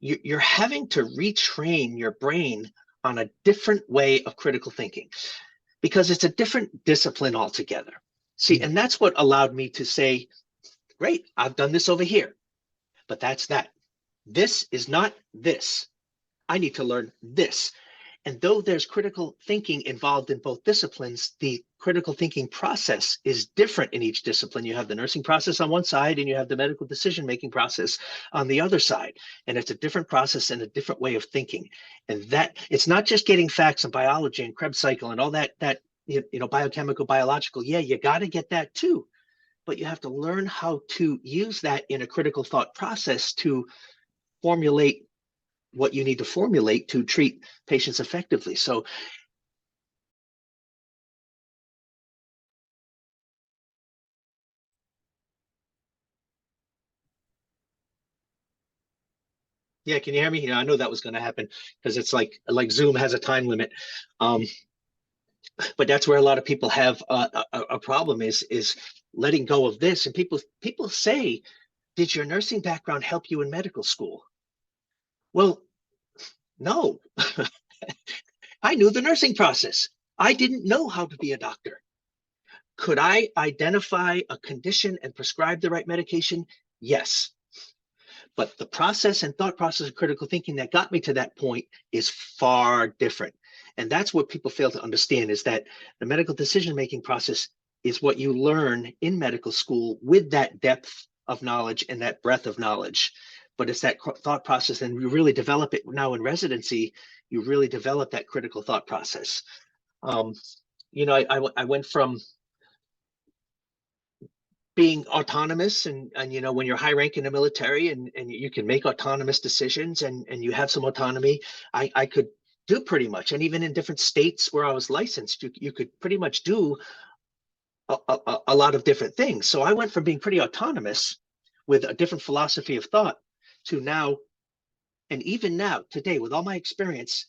you're having to retrain your brain on a different way of critical thinking because it's a different discipline altogether. See, Yeah. and that's what allowed me to say, great, I've done this over here, but that's that. This is not this. I need to learn this. And though there's critical thinking involved in both disciplines, the critical thinking process is different in each discipline. You have the nursing process on one side and you have the medical decision-making process on the other side. And it's a different process and a different way of thinking. And that it's not just getting facts and biology and Krebs cycle and all that, biochemical, biological. Yeah, you got to get that too. But you have to learn how to use that in a critical thought process to formulate what you need to formulate to treat patients effectively. So yeah, can you hear me? You know, I know that was going to happen because it's like Zoom has a time limit. But that's where a lot of people have a problem is letting go of this. And people say, did your nursing background help you in medical school? Well, no. I knew the nursing process. I didn't know how to be a doctor. Could I identify a condition and prescribe the right medication? Yes. But the process and thought process of critical thinking that got me to that point is far different. And that's what people fail to understand, is that the medical decision-making process is what you learn in medical school with that depth of knowledge and that breadth of knowledge. But it's that thought process, and you really develop it now in residency. You really develop that critical thought process. I went from being autonomous and when you're high rank in the military and you can make autonomous decisions and you have some autonomy, I could do pretty much. And even in different states where I was licensed, you could pretty much do a lot of different things. So I went from being pretty autonomous with a different philosophy of thought to now, and even now today, with all my experience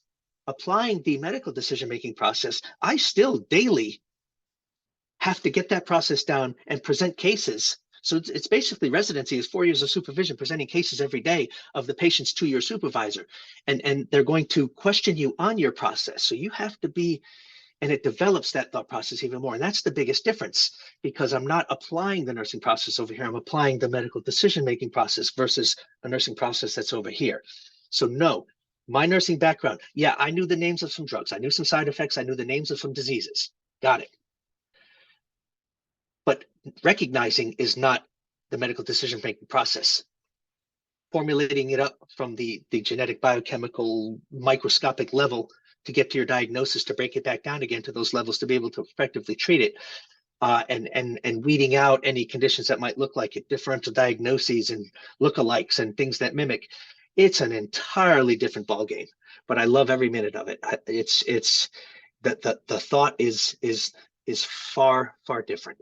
applying the medical decision-making process, I still daily have to get that process down and present cases. So it's basically residency is 4 years of supervision, presenting cases every day of the patients to your supervisor. And they're going to question you on your process. So you have to be, and it develops that thought process even more. And that's the biggest difference, because I'm not applying the nursing process over here. I'm applying the medical decision-making process versus a nursing process that's over here. So no, my nursing background, yeah, I knew the names of some drugs. I knew some side effects. I knew the names of some diseases. Got it. But recognizing is not the medical decision-making process. Formulating it up from the genetic, biochemical, microscopic level to get to your diagnosis, to break it back down again to those levels to be able to effectively treat it, and weeding out any conditions that might look like it, differential diagnoses and lookalikes and things that mimic. It's an entirely different ballgame, but I love every minute of it. It's that the thought is far, far different.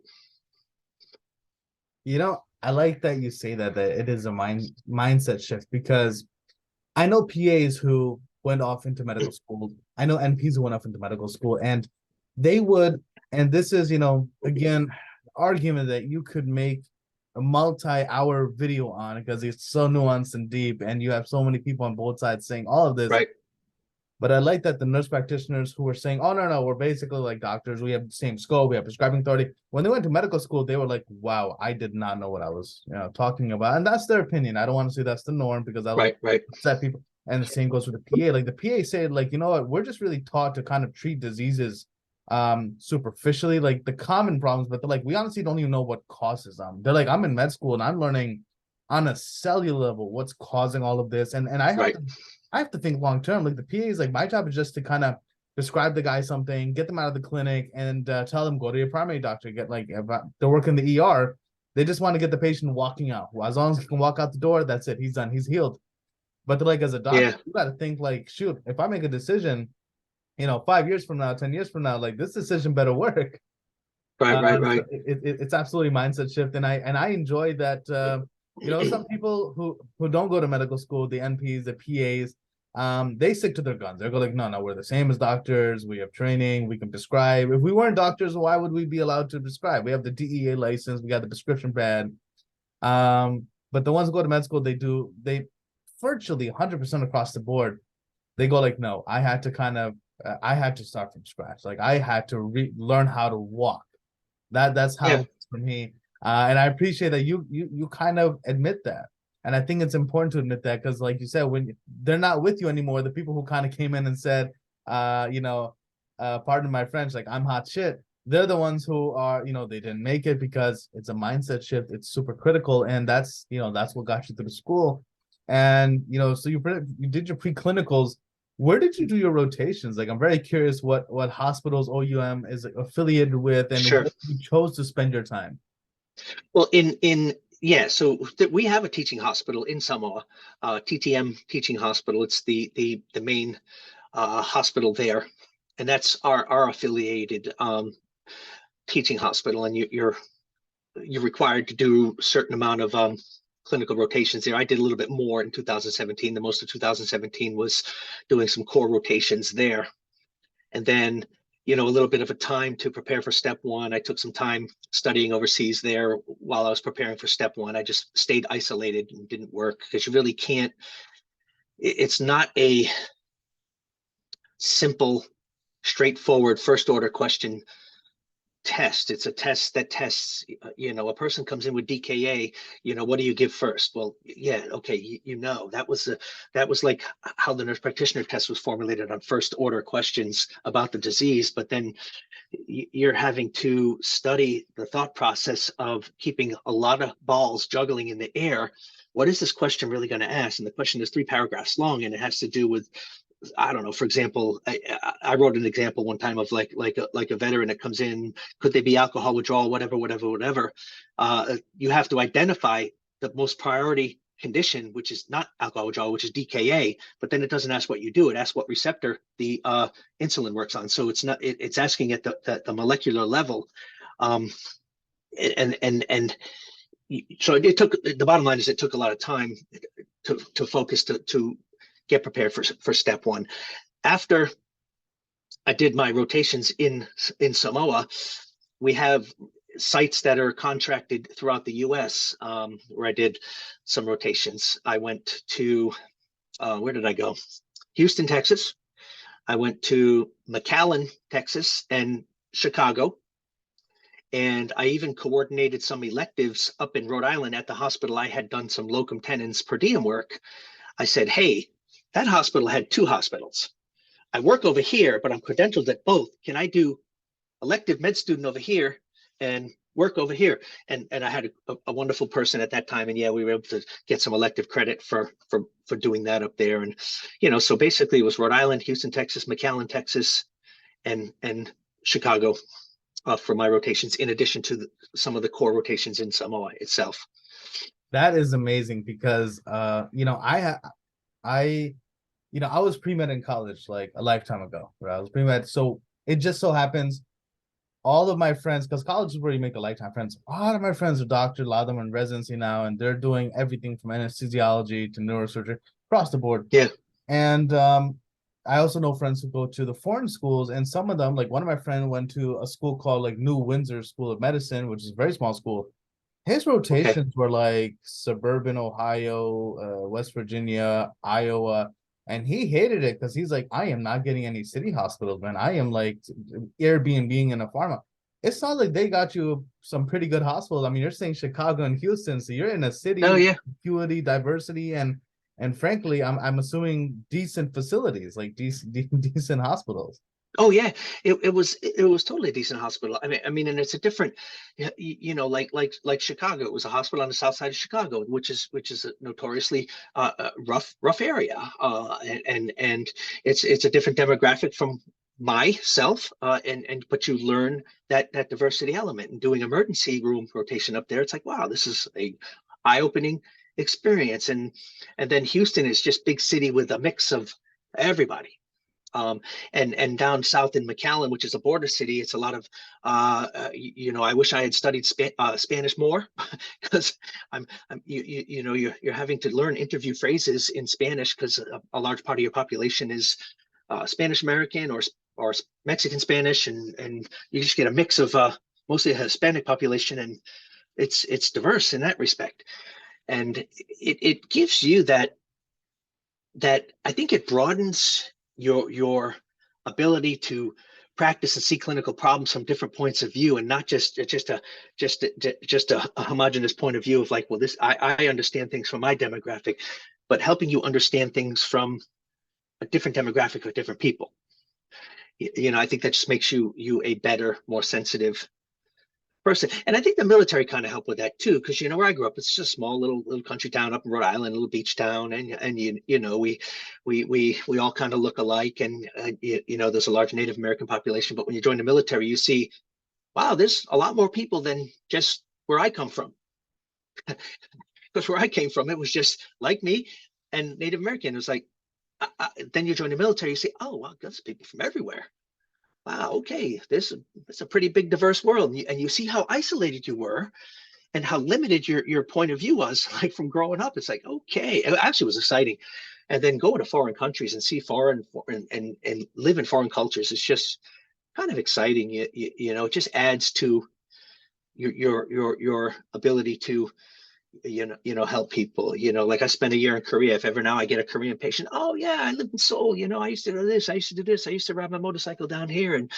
I like that you say that it is a mindset shift, because I know PAs who went off into medical school. I know NPs who went off into medical school, and they would, and this is, again, argument that you could make a multi-hour video on, because it's so nuanced and deep, and you have so many people on both sides saying all of this. Right. But I like that the nurse practitioners who were saying, oh, no, we're basically like doctors. We have the same scope. We have prescribing authority. When they went to medical school, they were like, wow, I did not know what I was talking about. And that's their opinion. I don't want to say that's the norm, because I like upset people. And the same goes with the PA. Like the PA said, like, you know what, we're just really taught to kind of treat diseases superficially, like the common problems, but they're like, we honestly don't even know what causes them. They're like, I'm in med school and I'm learning on a cellular level what's causing all of this. And I have to think long term. Like the PA is like, my job is just to kind of prescribe the guy something, get them out of the clinic, and tell them go to your primary doctor. Get like, if they're working the ER, they just want to get the patient walking out. Well, as long as he can walk out the door, that's it. He's done. He's healed. But they're like, as a doctor, you got to think like, shoot, if I make a decision, 5 years from now, 10 years from now, like this decision better work. Right. So it's absolutely mindset shift, and I enjoy that. Some people who don't go to medical school, the NPs, the PAs, they stick to their guns. They go like, no, we're the same as doctors. We have training. We can prescribe. If we weren't doctors, why would we be allowed to prescribe? We have the DEA license. We got the prescription pad. But the ones who go to med school, they virtually 100% across the board, they go like, no, I had to start from scratch. Like I had to learn how to walk. That's how it's for me. And I appreciate that you kind of admit that. And I think it's important to admit that, because like you said, when they're not with you anymore, the people who kind of came in and said, pardon my French, like I'm hot shit. They're the ones who are, they didn't make it because it's a mindset shift. It's super critical, and that's what got you through school. And so you did your preclinicals. Where did you do your rotations? Like, I'm very curious what hospitals OUM is affiliated with, and Sure. where you chose to spend your time. Well, yeah, so we have a teaching hospital in Samoa, TTM Teaching Hospital. It's the main hospital there, and that's our affiliated teaching hospital. And you're required to do a certain amount of clinical rotations there. I did a little bit more in 2017. The most of 2017 was doing some core rotations there, and then a little bit of a time to prepare for step one. I took some time studying overseas there while I was preparing for step one. I just stayed isolated and didn't work because you really can't. It's not a simple, straightforward first order question test. It's a test that tests, a person comes in with DKA, what do you give first? Well, yeah, okay, that was like how the nurse practitioner test was formulated on first order questions about the disease. But then you're having to study the thought process of keeping a lot of balls juggling in the air. What is this question really going to ask? And the question is 3 paragraphs long, and it has to do with, I don't know. For example, I wrote an example one time of like a veteran that comes in. Could they be alcohol withdrawal? Whatever. You have to identify the most priority condition, which is not alcohol withdrawal, which is DKA. But then it doesn't ask what you do. It asks what receptor the insulin works on. So it's not. It's asking at the molecular level. And so it took. The bottom line is it took a lot of time to focus to get prepared for step one. After I did my rotations in Samoa, we have sites that are contracted throughout the U.S. Where I did some rotations. I went to where did I go? Houston, Texas. I went to McAllen, Texas, and Chicago. And I even coordinated some electives up in Rhode Island at the hospital. I had done some locum tenens per diem work. I said, hey, that hospital had 2 hospitals. I work over here, but I'm credentialed at both. Can I do elective med student over here and work over here? And I had a wonderful person at that time. And yeah, we were able to get some elective credit for doing that up there. And, so basically it was Rhode Island, Houston, Texas, McAllen, Texas, and Chicago for my rotations, in addition to some of the core rotations in Samoa itself. That is amazing because, I was pre-med in college like a lifetime ago, right? I was pre-med. So it just so happens all of my friends, because college is where you make a lifetime friends. A lot of my friends are doctors, a lot of them are in residency now, and they're doing everything from anesthesiology to neurosurgery across the board. Yeah. And I also know friends who go to the foreign schools, and some of them, like one of my friends went to a school called like New Windsor School of Medicine, which is a very small school. His rotations were like suburban Ohio, West Virginia, Iowa, and he hated it because he's like, I am not getting any city hospitals, man. I am like Airbnb in a pharma. It's not like they got you some pretty good hospitals. I mean, you're saying Chicago and Houston, so you're in a city Oh, yeah. acuity, diversity, and frankly, I'm assuming decent facilities, like decent hospitals. Oh yeah, it was totally a decent hospital. I mean, and it's a different, like Chicago. It was a hospital on the south side of Chicago, which is a notoriously rough area, and it's a different demographic from myself, and but you learn that diversity element. And doing emergency room rotation up there, it's like, wow, this is a eye-opening experience. And then Houston is just big city with a mix of everybody. And down south in McAllen, which is a border city, it's a lot of, I wish I had studied Spanish more, because you're having to learn interview phrases in Spanish because a large part of your population is Spanish American or Mexican Spanish, and you just get a mix of mostly a Hispanic population, and it's diverse in that respect, and it gives you that I think it broadens your ability to practice and see clinical problems from different points of view, and not just a homogenous point of view of like, well, this I understand things from my demographic, but helping you understand things from a different demographic of different people. I think that just makes you a better, more sensitive person. And I think the military kind of helped with that too, because where I grew up, it's just a small little country town up in Rhode Island, a little beach town, and we all kind of look alike, and there's a large Native American population. But when you join the military, you see, wow, there's a lot more people than just where I come from. Because where I came from, it was just like me and Native American. It was like, then you join the military, you say, oh, wow, that's people from everywhere. Wow, okay, this is a pretty big, diverse world. And you see how isolated you were and how limited your point of view was, like from growing up. It's like, okay, it actually was exciting. And then going to foreign countries and see foreign and live in foreign cultures is just kind of exciting. It just adds to your ability to help people. Like I spent a year in Korea. If ever now I get a Korean patient, oh yeah, I lived in Seoul, I used to do this, I used to do this, I used to ride my motorcycle down here. And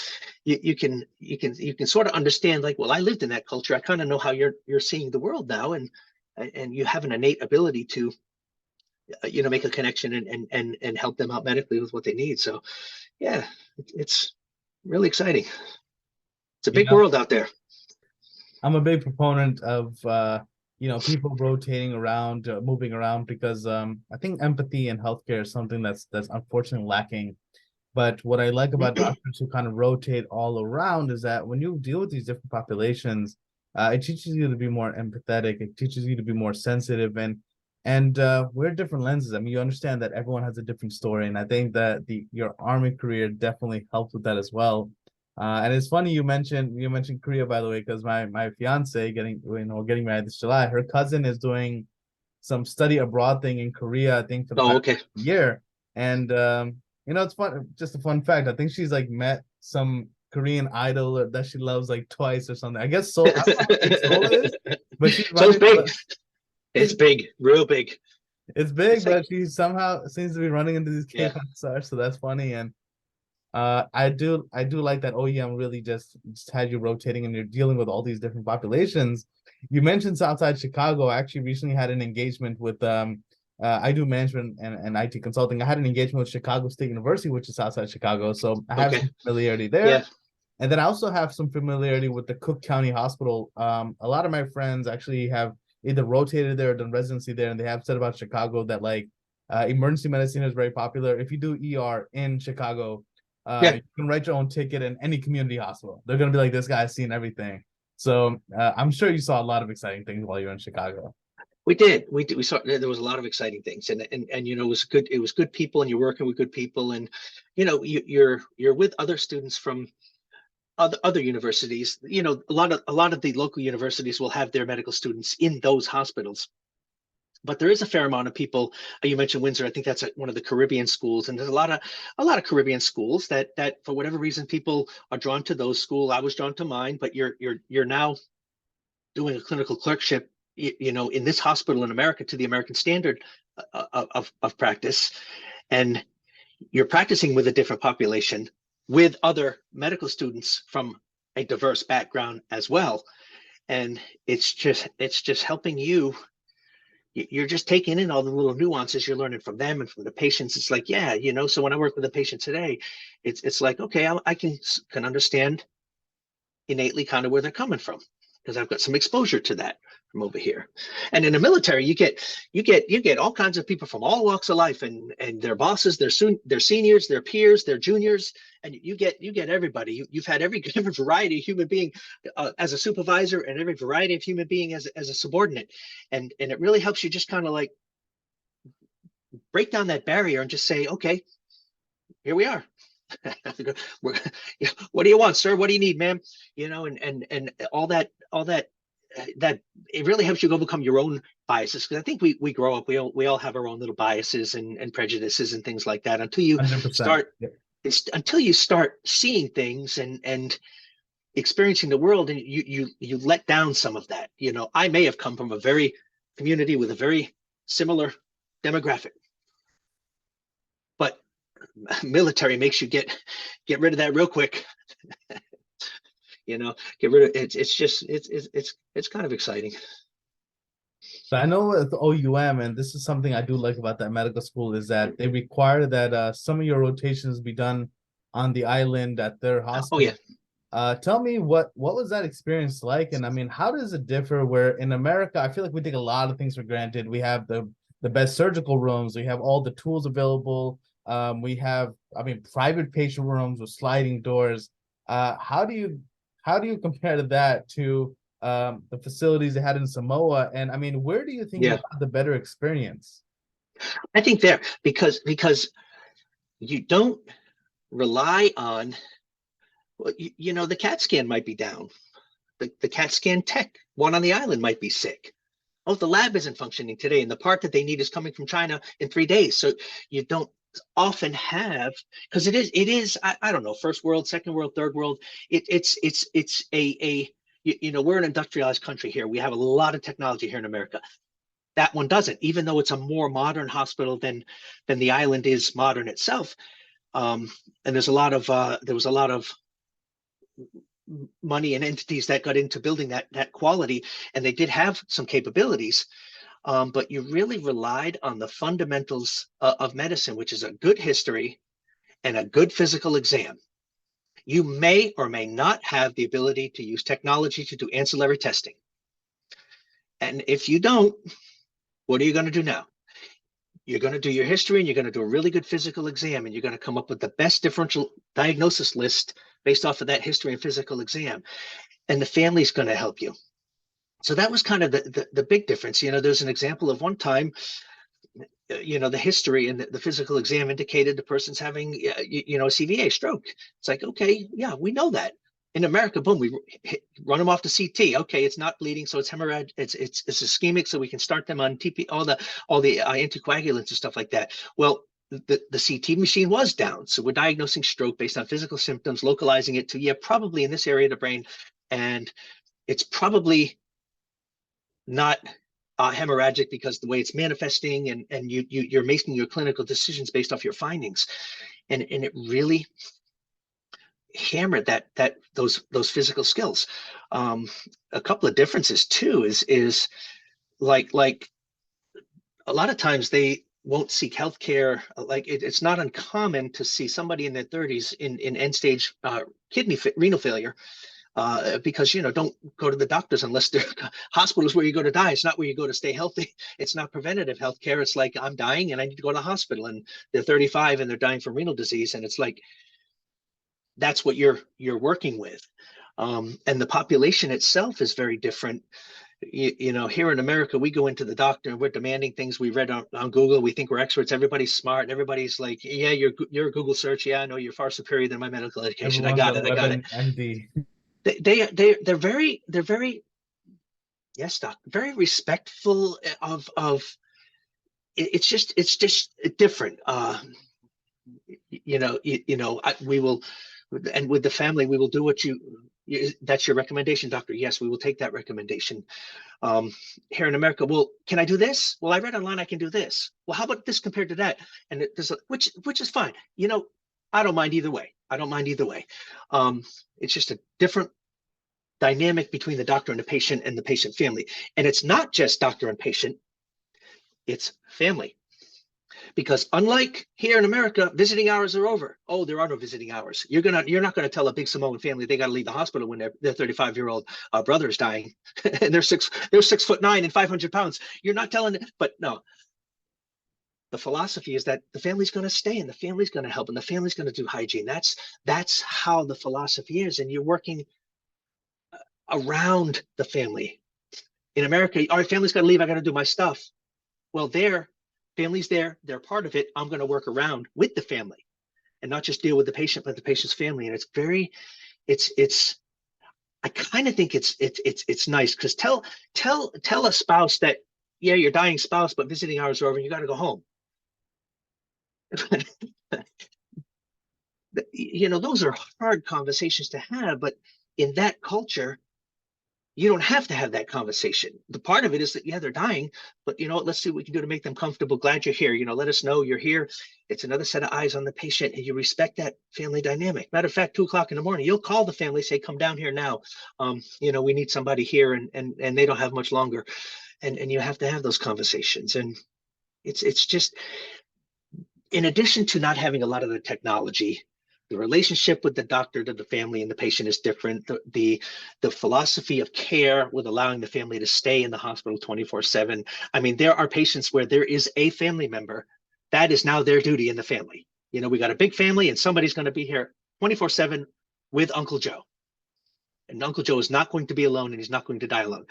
you can sort of understand, like, well, I lived in that culture, I kind of know how you're seeing the world now. And you have an innate ability to make a connection and help them out medically with what they need. So yeah, it's really exciting. It's a big world out there. I'm a big proponent of people rotating around, moving around, because I think empathy in healthcare is something that's unfortunately lacking. But what I like about doctors who kind of rotate all around is that when you deal with these different populations, it teaches you to be more empathetic. It teaches you to be more sensitive, and we're different lenses. I mean, you understand that everyone has a different story, and I think that your army career definitely helped with that as well. And it's funny you mentioned Korea, by the way, because my fiance getting married this July, her cousin is doing some study abroad thing in Korea, I think for the past year. And it's fun, just a fun fact. I think she's like met some Korean idol that she loves like twice or something. I guess so. I don't know how big Seoul is, but she's Seoul's big. It's big, real big. It's big, but she somehow seems to be running into these K-pop stars, so that's funny. And I do like that OEM really just had you rotating and you're dealing with all these different populations. You mentioned Southside Chicago. I actually recently had an engagement with I do management and IT consulting. I had an engagement with Chicago State University, which is Southside Chicago. So I have some familiarity there. Yeah. And then I also have some familiarity with the Cook County Hospital. A lot of my friends actually have either rotated there or done residency there, and they have said about Chicago that like emergency medicine is very popular. If you do ER in Chicago, you can write your own ticket in any community hospital. They're gonna be like, this guy's seen everything. So I'm sure you saw a lot of exciting things while you were in Chicago. We did. We saw there was a lot of exciting things, and it was good. It was good people, and you're working with good people, and you're with other students from other universities. A lot of the local universities will have their medical students in those hospitals. But there is a fair amount of people. You mentioned Windsor. I think that's one of the Caribbean schools, and there's a lot of Caribbean schools that for whatever reason people are drawn to those schools. I was drawn to mine, but you're now doing a clinical clerkship, in this hospital in America to the American standard of practice, and you're practicing with a different population, with other medical students from a diverse background as well, and it's just helping you. You're just taking in all the little nuances you're learning from them and from the patients. It's like, so when I work with a patient today, it's like, okay, I can understand innately kind of where they're coming from, because I've got some exposure to that from over here. And in the military, you get all kinds of people from all walks of life, and their bosses, their seniors, their peers, their juniors, and you get everybody. You've had every different variety of human being as a supervisor, and every variety of human being as a subordinate, and it really helps you just kind of like break down that barrier and just say, okay, here we are. What do you want, sir? What do you need, ma'am? And all that that it really helps you overcome your own biases, because I think we grow up, we all have our own little biases and prejudices and things like that until you 100%. until you start seeing things and experiencing the world, and you let down some of that. I may have come from a very community with a very similar demographic, but military makes you get rid of that real quick. Get rid of it. It's kind of exciting. So I know with OUM, and this is something I do like about that medical school, is that they require that some of your rotations be done on the island at their Oh hospital. yeah. Tell me what was that experience like? And I mean, how does it differ where in America, I feel like we take a lot of things for granted. We have the best surgical rooms, we have all the tools available. We have, I mean, private patient rooms with sliding doors. How do you compare that to the facilities they had in Samoa? And I mean, where do you think you Yeah. got the better experience? I think there, because you don't rely on, well, the CAT scan might be down. The CAT scan tech, one on the island, might be sick. Oh, the lab isn't functioning today, and the part that they need is coming from China in 3 days. So you don't often have, because it is I don't know, first world, second world, third world. It's we're an industrialized country here. We have a lot of technology here in America. That one doesn't, even though it's a more modern hospital than the island is modern itself. And there was a lot of money and entities that got into building that quality, and they did have some capabilities. But you really relied on the fundamentals of medicine, which is a good history and a good physical exam. You may or may not have the ability to use technology to do ancillary testing. And if you don't, what are you going to do now? You're going to do your history, and you're going to do a really good physical exam, and you're going to come up with the best differential diagnosis list based off of that history and physical exam. And the family's going to help you. So that was kind of the big difference. There's an example of one time, the history and the physical exam indicated the person's having, a CVA, stroke. It's like, okay, yeah, we know that. In America, boom, we run them off to CT. Okay, it's not bleeding, so it's hemorrhage. It's ischemic, so we can start them on TP, all the anticoagulants and stuff like that. Well, the CT machine was down, so we're diagnosing stroke based on physical symptoms, localizing it to probably in this area of the brain, and it's probably not hemorrhagic because the way it's manifesting, and you're making your clinical decisions based off your findings, and it really hammered those physical skills. A couple of differences too is like a lot of times they won't seek healthcare. Like it's not uncommon to see somebody in their 30s in end stage renal failure. Because don't go to the doctors unless they're hospitals where you go to die. It's not where you go to stay healthy. It's not preventative health care. It's like, I'm dying and I need to go to the hospital, and they're 35 and they're dying from renal disease, and it's like, that's what you're working with. And the population itself is very different. Here in America, we go into the doctor and we're demanding things we read on Google. We think we're experts. Everybody's smart. Everybody's like, yeah, you're a Google search. Yeah, I know you're far superior than my medical education. I Everyone's got a it. I got it. MD. They're very, yes, doc, very respectful of it's just different. We will, and with the family, we will do what that's your recommendation, doctor. Yes, we will take that recommendation. Here in America, well, can I do this? Well, I read online I can do this. Well, how about this compared to that? And which is fine. I don't mind either way. I don't mind either way. It's just a different dynamic between the doctor and the patient family. And it's not just doctor and patient, it's family. Because unlike here in America, visiting hours are over. Oh, there are no visiting hours. You're not gonna tell a big Samoan family they got to leave the hospital when their 35-year-old brother is dying, and they're 6'9" and 500 pounds. You're not telling it, but no. The philosophy is that the family's going to stay, and the family's going to help, and the family's going to do hygiene. That's how the philosophy is, and you're working around the family. In America, all right, family's got to leave. I got to do my stuff. Well, family's there. They're part of it. I'm going to work around with the family and not just deal with the patient, but the patient's family. And I kind of think it's nice, because tell a spouse that, yeah, your dying spouse, but visiting hours are over and you got to go home. Those are hard conversations to have, but in that culture, you don't have to have that conversation. The part of it is that, yeah, they're dying, but let's see what we can do to make them comfortable. Glad you're here. Let us know you're here. It's another set of eyes on the patient, and you respect that family dynamic. Matter of fact, 2:00 in the morning, you'll call the family, say, come down here now. We need somebody here, and they don't have much longer. And you have to have those conversations. And it's just, in addition to not having a lot of the technology, The relationship with the doctor to the family and the patient is different. The philosophy of care with allowing the family to stay in the hospital 24/7. I mean, there are patients where there is a family member that is now their duty in the family. You know, we got a big family and somebody's going to be here 24/7 with Uncle Joe. And Uncle Joe is not going to be alone and he's not going to die alone.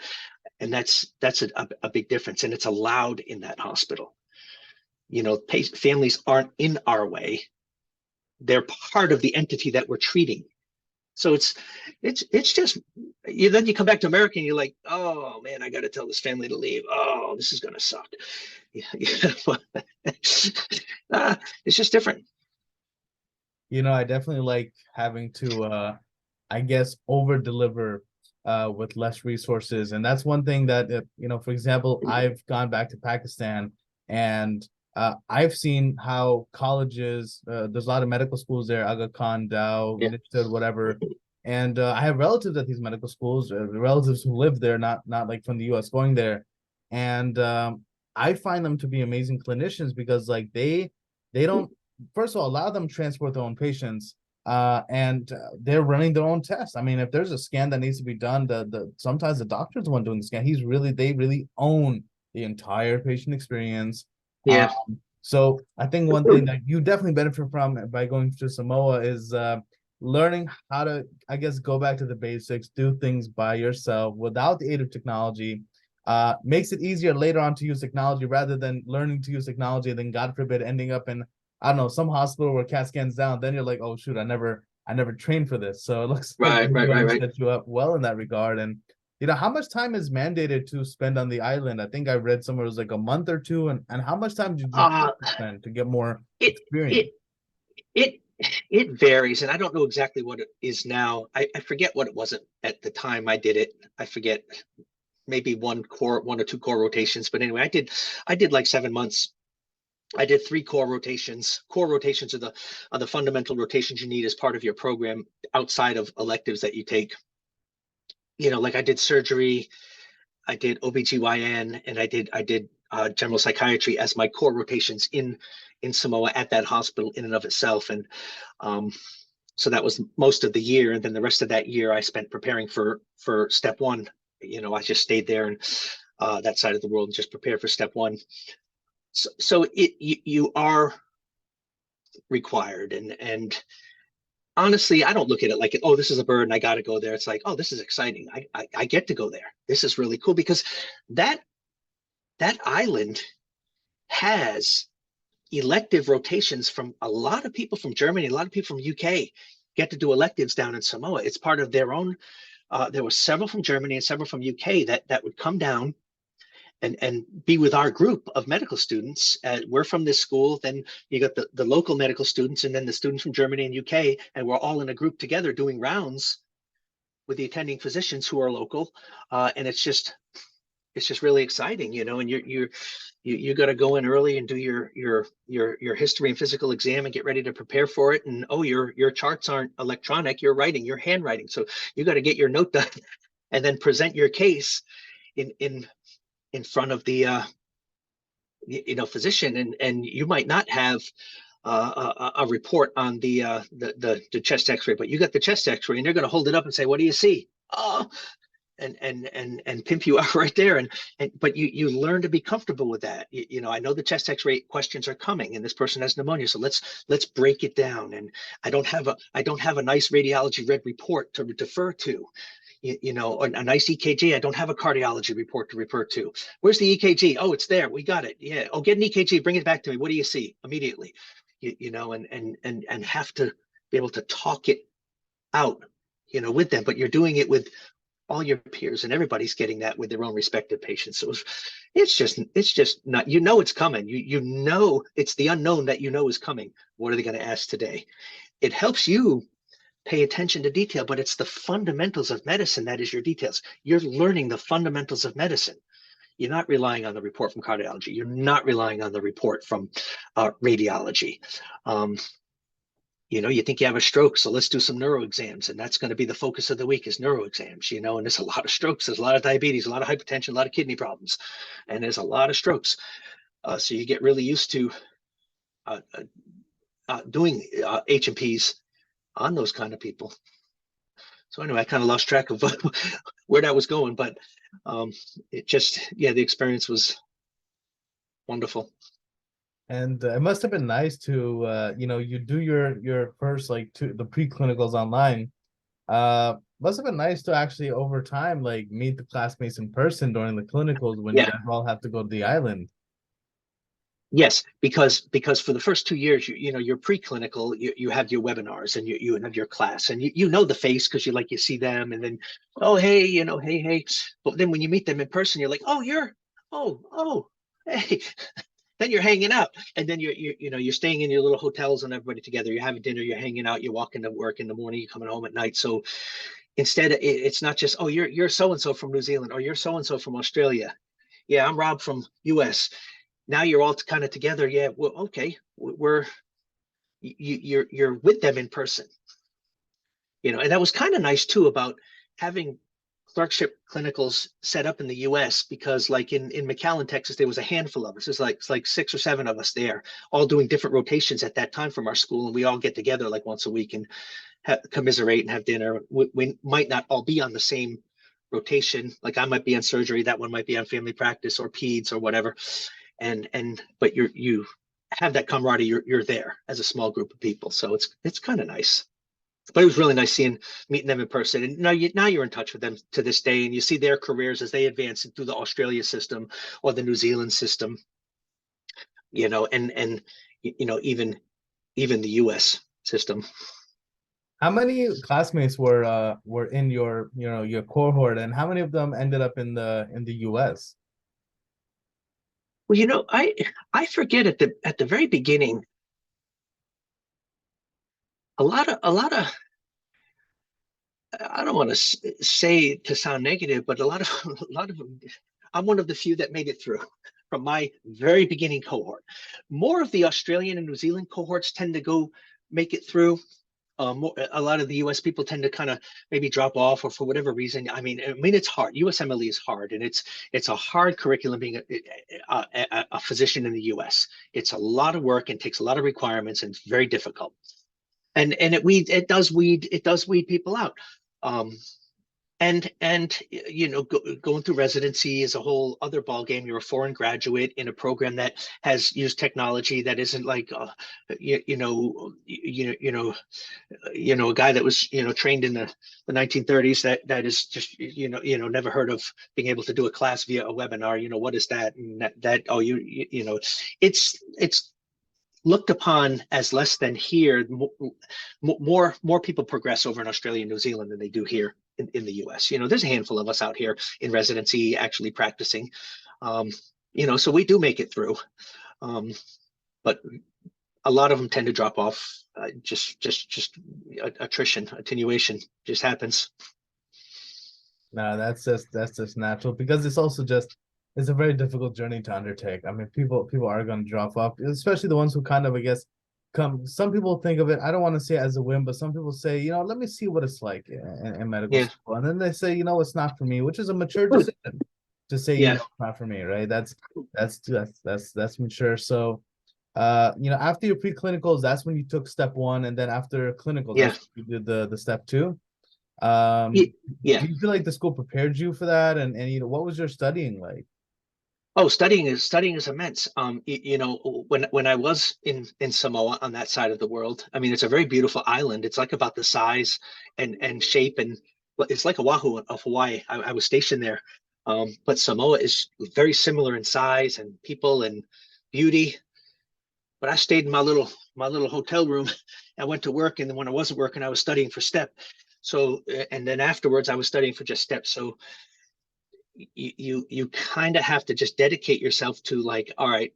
And that's a big difference. And it's allowed in that hospital. You know, families aren't in our way. They're part of the entity that we're treating. So it's just then you come back to America and you're like, oh man, I got to tell this family to leave. Oh, this is gonna suck. It's just different. You know, I definitely like having to I guess over deliver with less resources. And that's one thing that you know, for example, I've gone back to Pakistan and I've seen how colleges, there's a lot of medical schools there, Aga Khan, Dow, Yeah. Nishted, whatever. And I have relatives at these medical schools, relatives who live there, not like from the US going there. And I find them to be amazing clinicians because like they don't, first of all, a lot of them transport their own patients and they're running their own tests. I mean, if there's a scan that needs to be done, sometimes the doctor's the one doing the scan. They really own the entire patient experience. Yeah. So I think one thing that you definitely benefit from by going to Samoa is learning how to, I guess, go back to the basics, do things by yourself without the aid of technology. Makes it easier later on to use technology rather than learning to use technology and then God forbid ending up in, I don't know, some hospital where CAT scans down. Then you're like, oh shoot, I never trained for this. So it looks like Right. set you up well in that regard. And you know, how much time is mandated to spend on the island? I think I read somewhere it was like a month or two. And how much time did you spend to get more It experience? it it varies, and I don't know exactly what it is now. I forget what it was at the time I did it. I forget, maybe one or two core rotations. But anyway, I did like 7 months. I did 3 core rotations. Core rotations are the fundamental rotations you need as part of your program outside of electives that you take. You know, like I did surgery, I did OBGYN, and I did general psychiatry as my core rotations in Samoa at that hospital in and of itself. And um, so that was most of the year. And then the rest of that year I spent preparing for step one. You know, I just stayed there and that side of the world and just prepared for step one. So you are required, and honestly, I don't look at it like, oh, this is a bird and I got to go there. It's like, oh, this is exciting. I get to go there. This is really cool because that island has elective rotations from a lot of people from Germany, a lot of people from UK get to do electives down in Samoa. It's part of their own. There were several from Germany and several from UK that would come down and be with our group of medical students. We're from this school, then you got the local medical students, and then the students from Germany and UK, and we're all in a group together doing rounds with the attending physicians who are local. And it's just really exciting, you know. And you got to go in early and do your history and physical exam and get ready to prepare for it. And oh, your charts aren't electronic, you're writing, you're handwriting, so you got to get your note done and then present your case in front of the physician, and you might not have a report on the chest X-ray, but you got the chest X-ray, and they're going to hold it up and say, "What do you see?" Oh, and pimp you out right there, and but you learn to be comfortable with that. You know, I know the chest X-ray questions are coming, and this person has pneumonia, so let's break it down. And I don't have a nice radiology red report to defer to. You know, a nice EKG. I don't have a cardiology report to refer to. Where's the EKG? Oh, it's there. We got it. Yeah. Oh, get an EKG. Bring it back to me. What do you see? Immediately. You know, and have to be able to talk it out, you know, with them. But you're doing it with all your peers, and everybody's getting that with their own respective patients. So it's just not. You know, it's coming. You know, it's the unknown that you know is coming. What are they going to ask today? It helps you pay attention to detail, but it's the fundamentals of medicine that is your details. You're learning the fundamentals of medicine. You're not relying on the report from cardiology. You're not relying on the report from radiology. You know, you think you have a stroke, so let's do some neuro exams, and that's going to be the focus of the week is neuro exams. You know, and there's a lot of strokes, there's a lot of diabetes, a lot of hypertension, a lot of kidney problems, and there's a lot of strokes. So you get really used to doing H&Ps on those kind of people. So anyway, I kind of lost track of where that was going, but it just, yeah, the experience was wonderful. And it must have been nice to, you do your first like the preclinicals online. Must have been nice to actually over time like meet the classmates in person during the clinicals when you Yeah. guys all have to go to the island. Yes, because for the first 2 years, you're preclinical, you have your webinars and you have your class, and you know the face because you see them, and then, oh hey, hey. But then when you meet them in person, you're like, oh, oh, hey. Then you're hanging out, and then you're staying in your little hotels and everybody together. You're having dinner, you're hanging out, you're walking to work in the morning, you're coming home at night. So instead, it's not just, oh, you're so and so from New Zealand, or you're so and so from Australia. Yeah, I'm Rob from US. Now you're all kind of together. Yeah, well, okay, you're with them in person, and that was kind of nice too about having clerkship clinicals set up in the US, because like in McAllen, Texas, there was a handful of us. It's like 6 or 7 of us there, all doing different rotations at that time from our school, and we all get together like once a week and commiserate and have dinner. We might not all be on the same rotation. Like I might be on surgery, that one might be on family practice or peds or whatever, but you have that camaraderie. You're there as a small group of people, so it's kind of nice. But it was really nice meeting them in person, and now you're in touch with them to this day, and you see their careers as they advance through the Australia system or the New Zealand system, and even the US system. How many classmates were in your cohort, and how many of them ended up in the US? Well, I forget at the very beginning, a lot of I don't want to say to sound negative, but a lot of a lot of them, I'm one of the few that made it through from my very beginning cohort. More of the Australian and New Zealand cohorts tend to go make it through. A lot of the US people tend to kind of maybe drop off, or for whatever reason. I mean, it's hard. USMLE is hard, and it's a hard curriculum being a physician in the US. It's a lot of work and takes a lot of requirements, and it's very difficult. And it does weed people out. Um, and going through residency is a whole other ball game. You're a foreign graduate in a program that has used technology that isn't like a guy that was trained in the 1930s, that is just never heard of being able to do a class via a webinar. What is that? And that oh it's looked upon as less than here. More people progress over in Australia and New Zealand than they do here in the US. There's a handful of us out here in residency actually practicing. So we do make it through. But a lot of them tend to drop off. Just attrition, attenuation just happens. No, that's just natural, because it's a very difficult journey to undertake. I mean, people are going to drop off, especially the ones who kind of, I guess, come. Some people think of it, I don't want to say as a win, but some people say, let me see what it's like in medical Yeah. school, and then they say, it's not for me, which is a mature decision to say, Yeah. it's not for me, right? That's mature. So, after your preclinicals, that's when you took step one, and then after clinical, Yeah. that's when you did the step two. Yeah. Do you feel like the school prepared you for that? And what was your studying like? Oh, studying is immense. When I was in Samoa on that side of the world, I mean, it's a very beautiful island. It's like about the size and shape, and it's like Oahu of Hawaii. I was stationed there, but Samoa is very similar in size and people and beauty. But I stayed in my little hotel room. I went to work, and then when I wasn't working, I was studying for STEP. So, and then afterwards, I was studying for just STEP. So you kind of have to just dedicate yourself to, like, all right,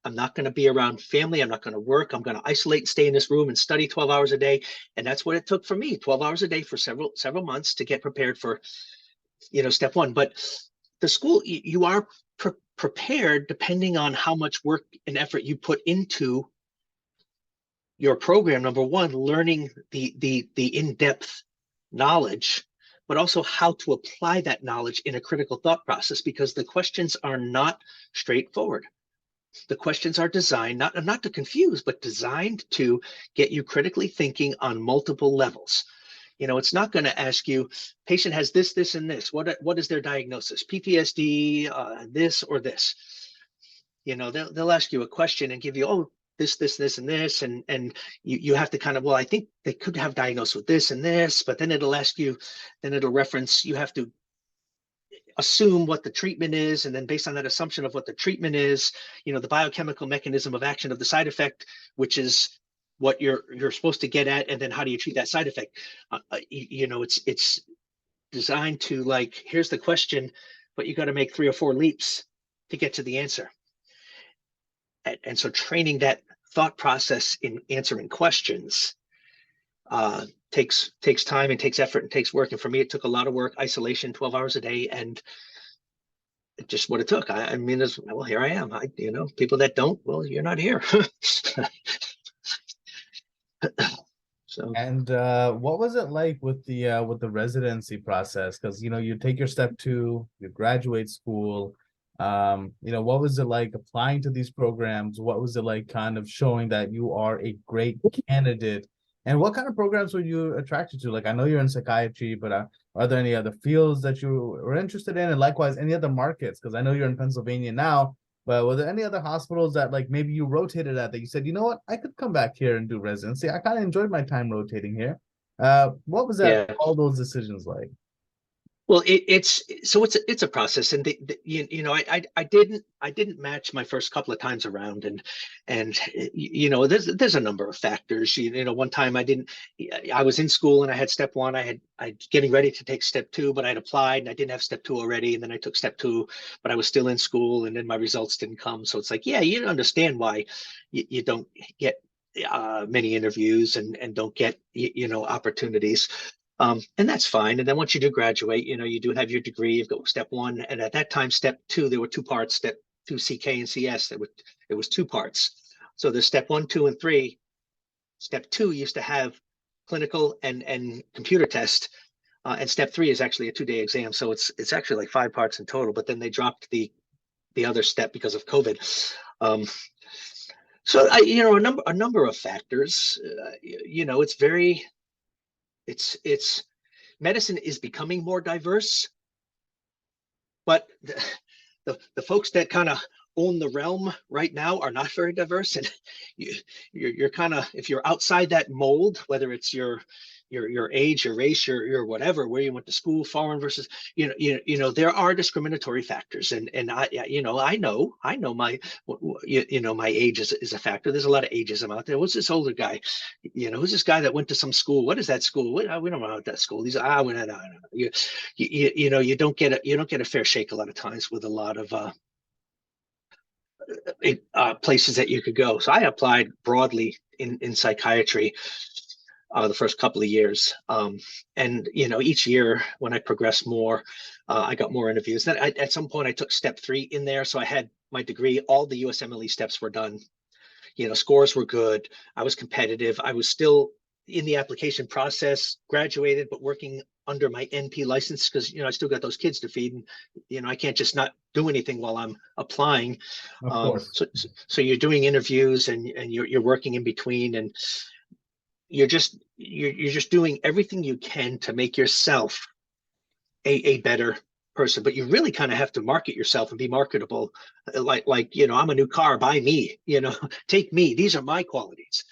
I'm not going to be around family, I'm not going to work, I'm going to isolate and stay in this room and study 12 hours a day. And that's what it took for me, 12 hours a day for several months to get prepared for step one. But the school, you are prepared depending on how much work and effort you put into your program. Number one, learning the in-depth knowledge, but also how to apply that knowledge in a critical thought process, because the questions are not straightforward. The questions are designed not to confuse, but designed to get you critically thinking on multiple levels. It's not going to ask you, patient has this, this, and this. What is their diagnosis? PTSD, this or this. They'll ask you a question and give you, oh, this, and this, and you have to kind of, well, I think they could have diagnosed with this and this, but then it'll ask you, then it'll reference, you have to assume what the treatment is, and then based on that assumption of what the treatment is, the biochemical mechanism of action of the side effect, which is what you're supposed to get at, and then how do you treat that side effect? It's designed to, like, here's the question, but you got to make 3 or 4 leaps to get to the answer. And so training that thought process in answering questions takes time and takes effort and takes work. And for me, it took a lot of work, isolation, 12 hours a day, and just what it took. I mean, well, here I am. People that don't, well, you're not here. So. And what was it like with the residency process? Because you take your step 2, you graduate school. What was it like applying to these programs? What was it like kind of showing that you are a great candidate? And what kind of programs were you attracted to? Like, I know you're in psychiatry, but are there any other fields that you were interested in? And likewise, any other markets? Because I know you're in Pennsylvania now, but were there any other hospitals that, like, maybe you rotated at that you said, you know what, I could come back here and do residency. I kind of enjoyed my time rotating here. What was that, Yeah. all those decisions like? Well, it's a process, and I didn't match my first couple of times around, and there's a number of factors. One time I was in school and I had step 1. I getting ready to take step 2, but I'd applied and I didn't have step 2 already, and then I took step 2, but I was still in school, and then my results didn't come. So it's like, yeah, you understand why you don't get many interviews and don't get opportunities. And that's fine. And then once you do graduate, you do have your degree, you've got step 1. And at that time, step 2, there were 2 parts, step 2 CK and CS. It was 2 parts. So there's step 1, 2, and 3. Step 2 used to have clinical and computer test. And step 3 is actually a 2-day exam. So it's actually like 5 parts in total, but then they dropped the other step because of COVID. So a number of factors, it's medicine is becoming more diverse, but the folks that kind of own the realm right now are not very diverse. And you're kind of, if you're outside that mold, whether it's your age, your race, your whatever, where you went to school, foreign versus, there are discriminatory factors. And I know my, my age is a factor. There's a lot of ageism out there. What's this older guy? Who's this guy that went to some school? What is that school? We don't know about that school. You don't get a fair shake a lot of times with a lot of places that you could go. So I applied broadly in psychiatry the first couple of years. And each year when I progressed more, I got more interviews. Then at some point I took step 3 in there. So I had my degree, all the USMLE steps were done. Scores were good. I was competitive. I was still in the application process, graduated, but working under my NP license because, I still got those kids to feed, and, I can't just not do anything while I'm applying. Of course. So you're doing interviews and you're working in between, and you're just doing everything you can to make yourself a better person. But you really kind of have to market yourself and be marketable. Like I'm a new car, buy me, take me. These are my qualities.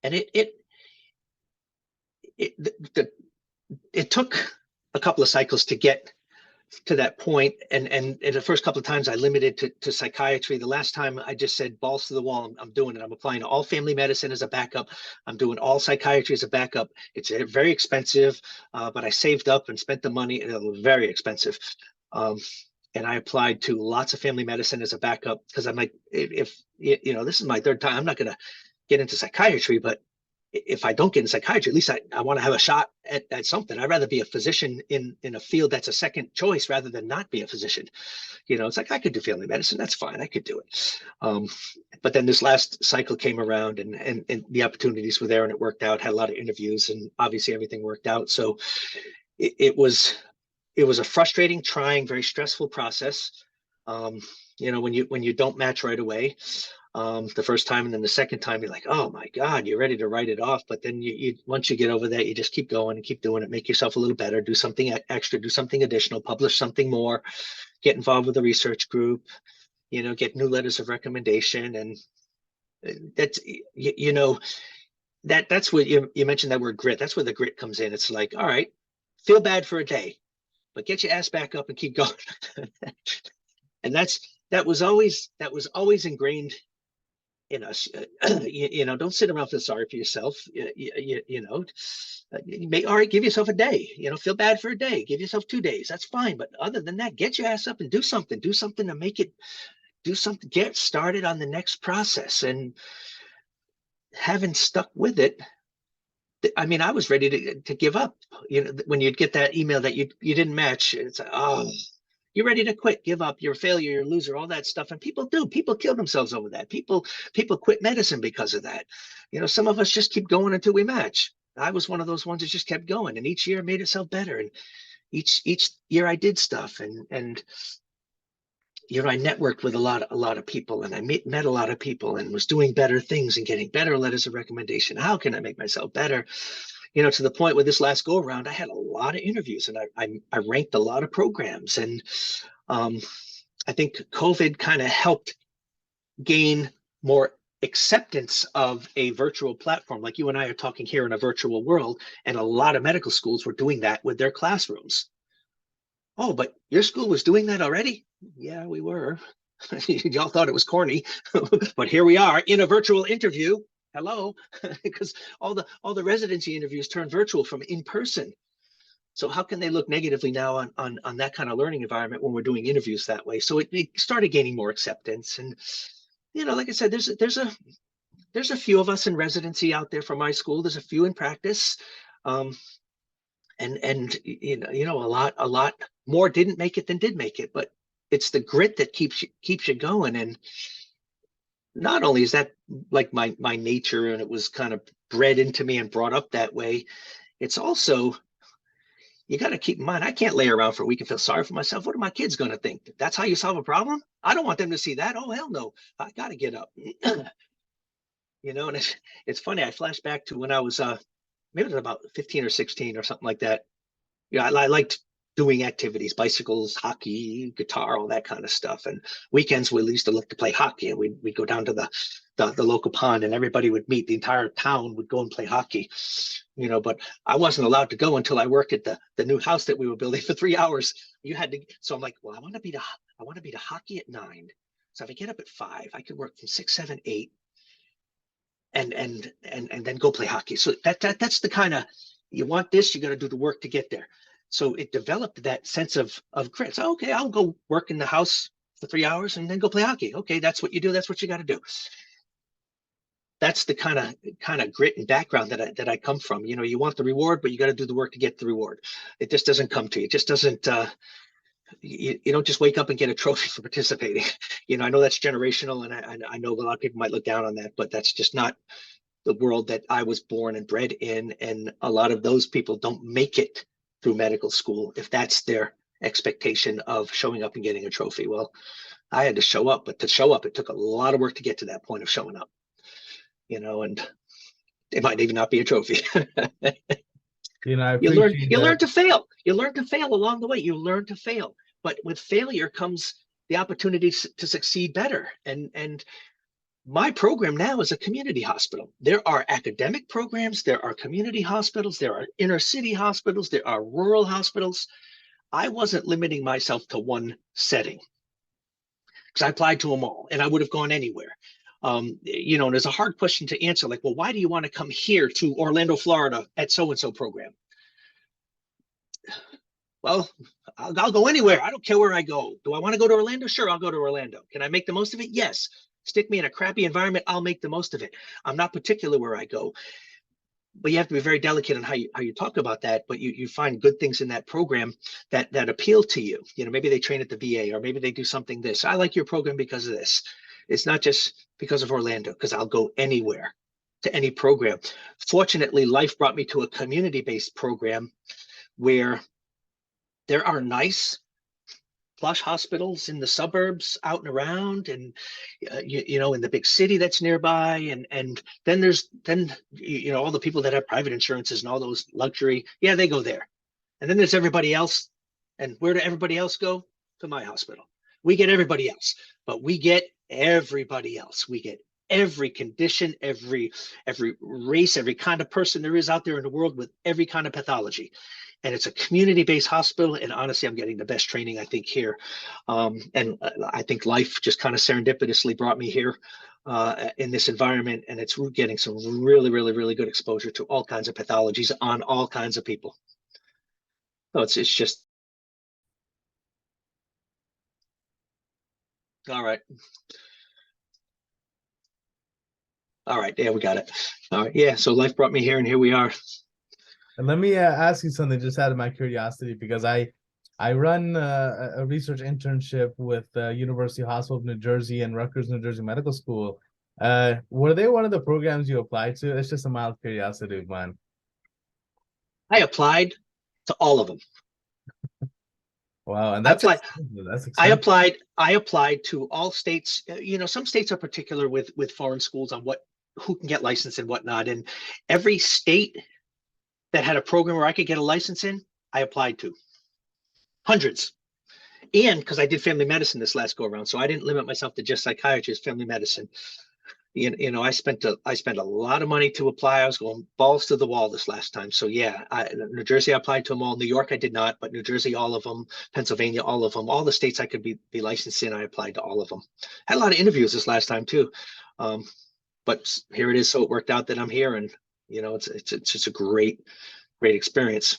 And it took a couple of cycles to get to that point. And in the first couple of times I limited to psychiatry. The last time I just said balls to the wall. I'm doing it. I'm applying to all family medicine as a backup. I'm doing all psychiatry as a backup. It's very expensive, but I saved up and spent the money, and it was very expensive. And I applied to lots of family medicine as a backup because I'm like, if this is my 3rd time, I'm not going to get into psychiatry, but if I don't get in psychiatry, at least I want to have a shot at something. I'd rather be a physician in a field that's a second choice rather than not be a physician. It's like, I could do family medicine. That's fine. I could do it. But then this last cycle came around and the opportunities were there and it worked out, had a lot of interviews, and obviously everything worked out. So it was a frustrating, trying, very stressful process. when you don't match right away, the first time, and then the second time you're like, oh my God, you're ready to write it off. But then you once you get over that, you just keep going and keep doing it, make yourself a little better, do something extra, do something additional, publish something more, get involved with a research group, get new letters of recommendation. And that's, that's what you mentioned, that word grit. That's where the grit comes in. It's like, all right, feel bad for a day, but get your ass back up and keep going. And that was always ingrained in us. Don't sit around feel sorry for yourself. All right, give yourself a day. Feel bad for a day. Give yourself 2 days. That's fine. But other than that, get your ass up and do something. Do something to make it. Do something. Get started on the next process. And having stuck with it, I mean, I was ready to give up. When you'd get that email that you didn't match, it's like, oh, you're ready to quit, give up, you're a failure, you're a loser, all that stuff. And people do. People kill themselves over that. People quit medicine because of that. Some of us just keep going until we match. I was one of those ones that just kept going, and each year made itself better. And each year I did stuff, and I networked with a lot of people, and I met a lot of people, and was doing better things and getting better letters of recommendation. How can I make myself better? To the point where this last go around, I had a lot of interviews, and I ranked a lot of programs. And I think COVID kind of helped gain more acceptance of a virtual platform. Like you and I are talking here in a virtual world, and a lot of medical schools were doing that with their classrooms. Oh, but your school was doing that already? Yeah, we were. Y'all thought it was corny, but here we are in a virtual interview. Hello, because all the residency interviews turned virtual from in person. So how can they look negatively now on that kind of learning environment when we're doing interviews that way? So it started gaining more acceptance. And like I said, there's a few of us in residency out there from my school. There's a few in practice. And a lot more didn't make it than did make it, but it's the grit that keeps you going. And not only is that like my nature, and it was kind of bred into me and brought up that way, it's also, you got to keep in mind, I can't lay around for a week and feel sorry for myself. What are my kids going to think? That's how you solve a problem? I don't want them to see that. Oh, hell no. I got to get up. And it's funny. I flash back to when I was, maybe it was about 15 or 16 or something like that. I liked doing activities, bicycles, hockey, guitar, all that kind of stuff. And weekends we used to look to play hockey, and we'd go down to the local pond, and everybody would meet. The entire town would go and play hockey. But I wasn't allowed to go until I worked at the new house that we were building for 3 hours. You had to. So I'm like, well, I want to be to hockey at 9. So if I get up at 5, I could work from 6, 7, 8, and then go play hockey. So that's the kind of, you want this, you got to do the work to get there. So it developed that sense of grit. So, okay, I'll go work in the house for 3 hours and then go play hockey. Okay, that's what you do. That's what you got to do. That's the kind of grit and background that I come from. You want the reward, but you got to do the work to get the reward. It just doesn't come to you. It just doesn't. You don't just wake up and get a trophy for participating. I know that's generational, and I know a lot of people might look down on that, but that's just not the world that I was born and bred in. And a lot of those people don't make it through medical school if that's their expectation of showing up and getting a trophy. Well, I had to show up, but to show up, it took a lot of work to get to that point of showing up. And it might even not be a trophy. I You appreciate learn to fail. You learn to fail along the way. You learn to fail, but with failure comes the opportunity to succeed better. And my program now is a community hospital. There are academic programs, there are community hospitals, there are inner city hospitals, there are rural hospitals. I wasn't limiting myself to one setting because I applied to them all, and I would have gone anywhere. And there's a hard question to answer, like, well, why do you want to come here to Orlando, Florida at so-and-so program? Well, I'll go anywhere. I don't care where I go. Do I want to go to Orlando? Sure, I'll go to Orlando. Can I make the most of it? Yes. Stick me in a crappy environment, I'll make the most of it. I'm not particular where I go. But you have to be very delicate on how you talk about that. But you find good things in that program that appeal to you. Maybe they train at the VA, or maybe they do something this. I like your program because of this. It's not just because of Orlando, because I'll go anywhere to any program. Fortunately, life brought me to a community-based program where there are nice plush hospitals in the suburbs out and around, and in the big city that's nearby, and then there's all the people that have private insurances and all those luxury, yeah, they go there. And then there's everybody else. And where do everybody else go? To my hospital. We get everybody else, but we get everybody else. We get every condition, every race, every kind of person there is out there in the world with every kind of pathology. And it's a community-based hospital. And honestly, I'm getting the best training, I think, here. And I think life just kind of serendipitously brought me here in this environment. And it's getting some really, really, really good exposure to all kinds of pathologies on all kinds of people. So it's just all right. All right. Yeah, we got it. All right. Yeah. So life brought me here, and here we are. And let me ask you something just out of my curiosity, because I run a research internship with University Hospital of New Jersey and Rutgers New Jersey Medical School. Were they one of the programs you applied to? It's just a mild curiosity of mine. I applied to all of them. Wow, and that's expensive. I applied to all states. Some states are particular with foreign schools on who can get licensed and whatnot. And every state that had a program where I could get a license in, I applied to. Hundreds. And because I did family medicine this last go around, so I didn't limit myself to just psychiatry, it's family medicine. I spent a lot of money to apply. I was going balls to the wall this last time. So yeah, New Jersey, I applied to them all. New York, I did not, but New Jersey, all of them. Pennsylvania, all of them. All the states I could be licensed in, I applied to all of them. Had a lot of interviews this last time too, but here it is. So it worked out that I'm here, and it's just a great experience.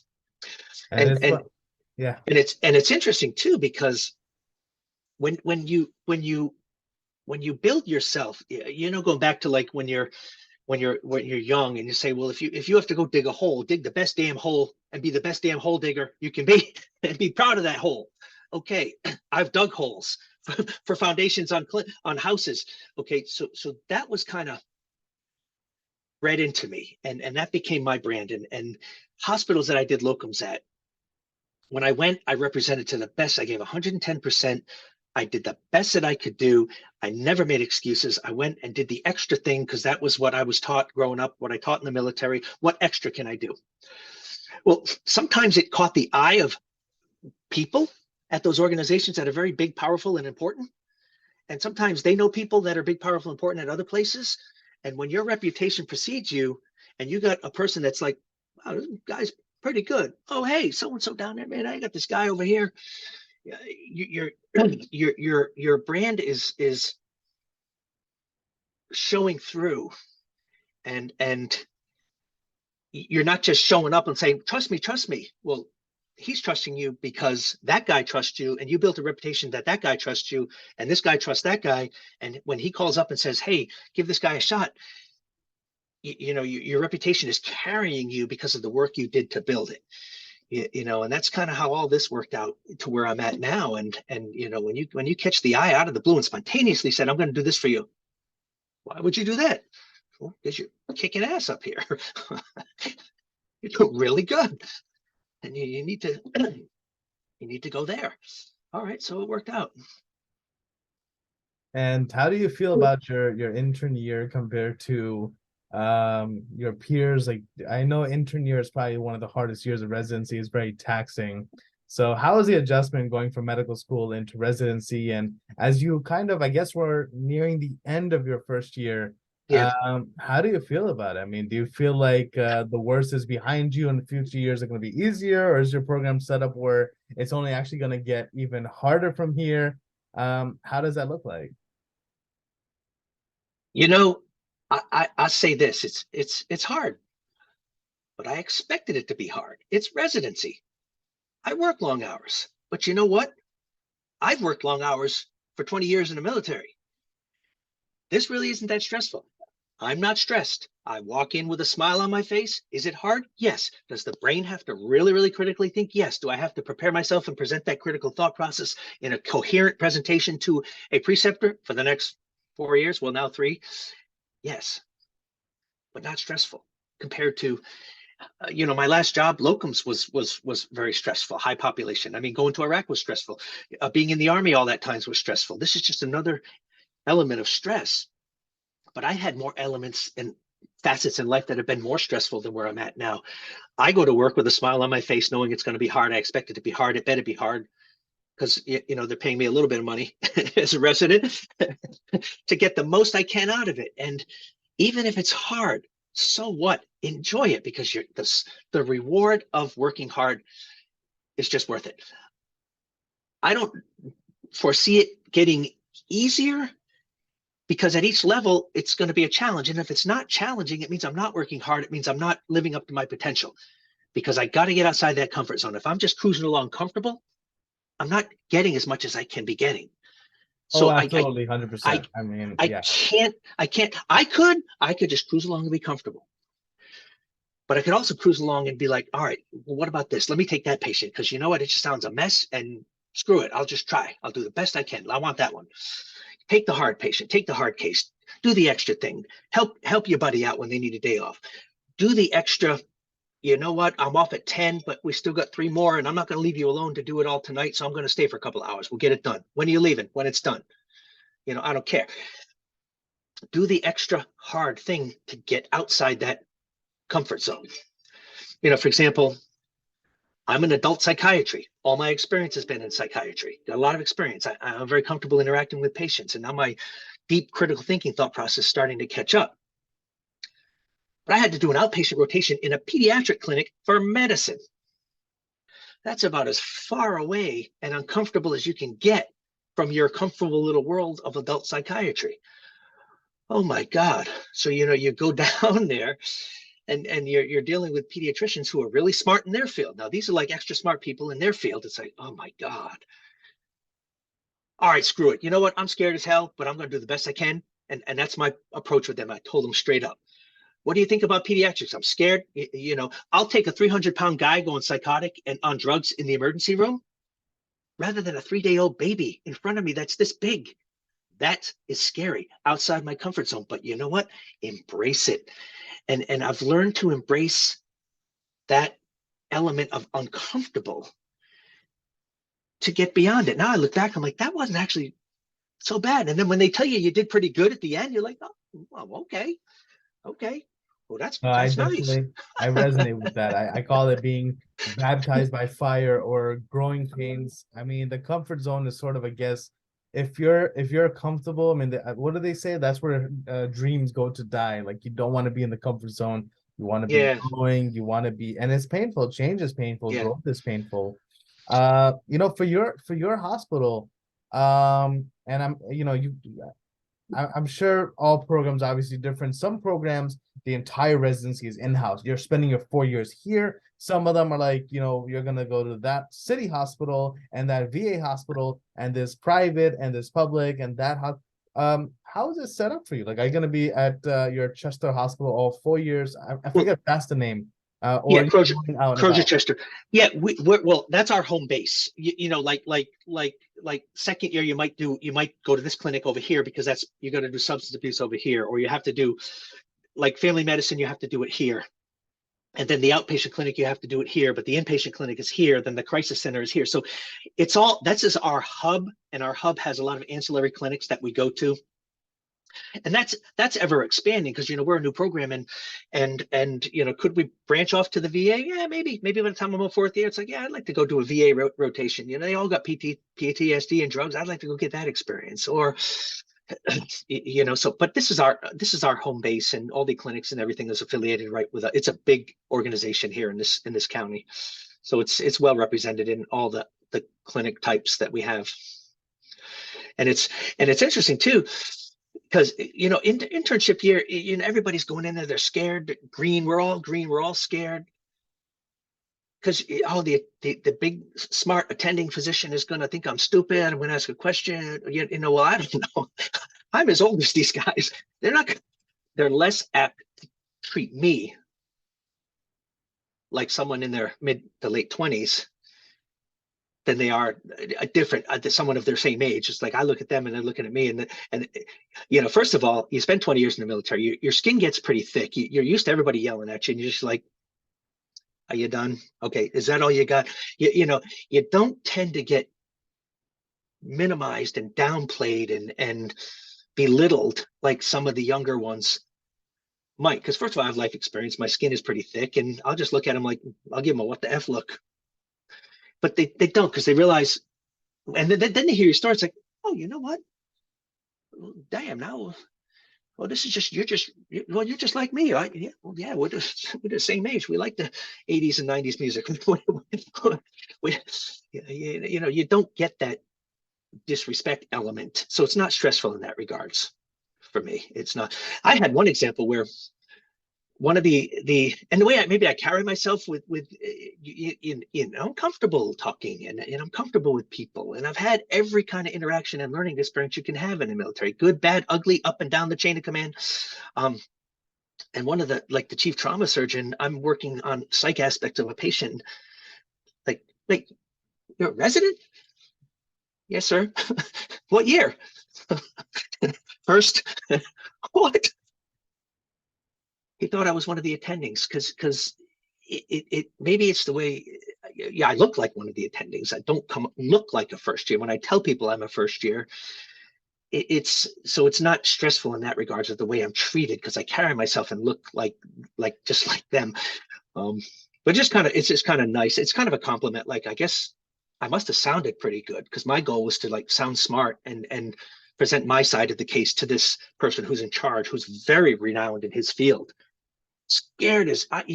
And it's interesting too, because when you build yourself, going back to like when you're young and you say, well, if you have to go dig a hole, dig the best damn hole and be the best damn hole digger you can be and be proud of that hole. Okay, I've dug holes for foundations on houses. Okay, so that was kind of read into me, and that became my brand. And hospitals that I did locums at, when I went, I represented to the best. I gave 110%. I did the best that I could do. I never made excuses. I went and did the extra thing because that was what I was taught growing up, what I taught in the military. What extra can I do? Well, sometimes it caught the eye of people at those organizations that are very big, powerful, and important. And sometimes they know people that are big, powerful, important at other places. And when your reputation precedes you and you got a person that's like, wow, this guy's pretty good. Oh, hey, so-and-so down there, man, I got this guy over here. Your brand is showing through, and you're not just showing up and saying, trust me. Well, he's trusting you because that guy trusts you, and you built a reputation that guy trusts you, and this guy trusts that guy. And when he calls up and says, hey, give this guy a shot, your reputation is carrying you because of the work you did to build it. And that's kind of how all this worked out to where I'm at now. And when you catch the eye out of the blue and spontaneously said, I'm going to do this for you. Why would you do that? Well, because you're kicking ass up here. You're doing really good. And you need to go there. All right. So it worked out. And how do you feel about your intern year compared to your peers? Like, I know intern year is probably one of the hardest years of residency. It's very taxing. So how is the adjustment going from medical school into residency? And as you kind of, I guess we're nearing the end of your first year, how do you feel about it? I mean, do you feel like the worst is behind you and the future years are going to be easier, or is your program set up where it's only actually going to get even harder from here? How does that look like? I say this, it's hard, but I expected it to be hard. It's residency. I work long hours, but you know what? I've worked long hours for 20 years in the military. This really isn't that stressful. I'm not stressed. I walk in with a smile on my face. Is it hard? Yes. Does the brain have to really, really critically think? Yes. Do I have to prepare myself and present that critical thought process in a coherent presentation to a preceptor for the next 4 years? Well, now 3. Yes, but not stressful compared to My last job, locums was very stressful, high population. I mean, going to Iraq was stressful. Being in the army all that times was stressful. This is just another element of stress. But I had more elements and facets in life that have been more stressful than where I'm at now. I go to work with a smile on my face, knowing it's going to be hard. I expect it to be hard. It better be hard because they're paying me a little bit of money as a resident to get the most I can out of it. And even if it's hard, so what? Enjoy it, because the reward of working hard is just worth it. I don't foresee it getting easier, because at each level it's going to be a challenge. And if it's not challenging, it means I'm not working hard. It means I'm not living up to my potential, because I got to get outside that comfort zone. If I'm just cruising along comfortable, I'm not getting as much as I can be getting. Oh, So absolutely, 100%. I mean, yeah. I could just cruise along and be comfortable. But I could also cruise along and be like, all right, well, what about this? Let me take that patient, because you know what? It just sounds a mess, and screw it. I'll just try. I'll do the best I can. I want that one. Take the hard patient, take the hard case, do the extra thing, help your buddy out when they need a day off. Do the extra, you know what? I'm off at 10, but we still got 3 more, and I'm not going to leave you alone to do it all tonight. So I'm going to stay for a couple of hours. We'll get it done. When are you leaving? When it's done. I don't care. Do the extra hard thing to get outside that comfort zone. For example, I'm in adult psychiatry. All my experience has been in psychiatry. Got a lot of experience. I'm very comfortable interacting with patients, and now my deep critical thinking thought process is starting to catch up. But I had to do an outpatient rotation in a pediatric clinic for medicine. That's about as far away and uncomfortable as you can get from your comfortable little world of adult psychiatry. Oh my God. So, you go down there, and you're dealing with pediatricians who are really smart in their field. Now, these are like extra smart people in their field. It's like, oh my God. All right, screw it. You know what? I'm scared as hell, but I'm going to do the best I can. And that's my approach with them. I told them straight up, what do you think about pediatrics? I'm scared. I'll take a 300-pound guy going psychotic and on drugs in the emergency room rather than a 3-day-old baby in front of me that's this big. That is scary, outside my comfort zone. But you know what? Embrace it. And I've learned to embrace that element of uncomfortable to get beyond it. Now I look back, I'm like, that wasn't actually so bad. And then when they tell you did pretty good at the end, you're like, oh, well, okay. Well, that's I nice. I resonate with that. I call it being baptized by fire or growing pains. I mean, the comfort zone is sort of, I guess, if you're comfortable. I mean, what do they say? That's where dreams go to die. Like, you don't want to be in the comfort zone. You want to be growing. You want to be, and it's painful. Change is painful. Yeah. Growth is painful. For your hospital, and I'm sure all programs are obviously different. Some programs, the entire residency is in-house. You're spending your 4 years here. Some of them are like, you're going to go to that city hospital and that VA hospital, and there's private and there's public and that. How is it set up for you? Like, are you going to be at your Chester hospital all 4 years? I forget if that's the name. Or Crozer-Chester. Yeah, well, that's our home base. Like second year, you might go to this clinic over here because you got to do substance abuse over here, or you have to do like family medicine, you have to do it here. And then the outpatient clinic, you have to do it here, but the inpatient clinic is here. Then the crisis center is here. So that's just our hub, and our hub has a lot of ancillary clinics that we go to. And that's ever expanding, because we're a new program, and could we branch off to the VA? Yeah, maybe by the time I'm a 4th year, it's like, yeah, I'd like to go do a VA rotation. They all got PTSD and drugs. I'd like to go get that experience. Or but this is our home base, and all the clinics and everything is affiliated right with it's a big organization here in this county. So it's well represented in all the clinic types that we have. And it's interesting too, because internship year, everybody's going in there, they're scared. We're all scared, because the big smart attending physician is going to think I'm stupid. I'm going to ask a question. Well, I don't know. I'm as old as these guys. They're less apt to treat me like someone in their mid to late 20s than they are someone of their same age. It's like I look at them and they're looking at me, and first of all, you spend 20 years in the military, your skin gets pretty thick. You're used to everybody yelling at you, and you're just like, Are you done? Okay, is that all you got? You don't tend to get minimized and downplayed and belittled like some of the younger ones might. Because first of all, I have life experience. My skin is pretty thick, and I'll just look at them like, I'll give them a what the F look. But they don't, because they realize, and then they hear your story. It's like, oh, you know what? Damn, now, well, this is just, well, you're just like me. Yeah, well, yeah, we're the same age. We like the 80s and 90s music. You don't get that disrespect element. So it's not stressful in that regards for me. It's not. I had one example where one of the and the way maybe I carry myself with I'm comfortable talking, and I'm comfortable with people, and I've had every kind of interaction and learning experience you can have in the military, good, bad, ugly, up and down the chain of command. And one of the chief trauma surgeon, I'm working on psych aspects of a patient, like you're a resident? Yes, sir. What year? First. What? He thought I was one of the attendings because it maybe it's the way. Yeah, I look like one of the attendings. I don't look like a first year. When I tell people I'm a first year, it's not stressful in that regards of the way I'm treated, because I carry myself and look like just like them. But it's just kind of nice. It's kind of a compliment. Like, I guess I must have sounded pretty good, because my goal was to like sound smart and present my side of the case to this person who's in charge, who's very renowned in his field. Scared as I'm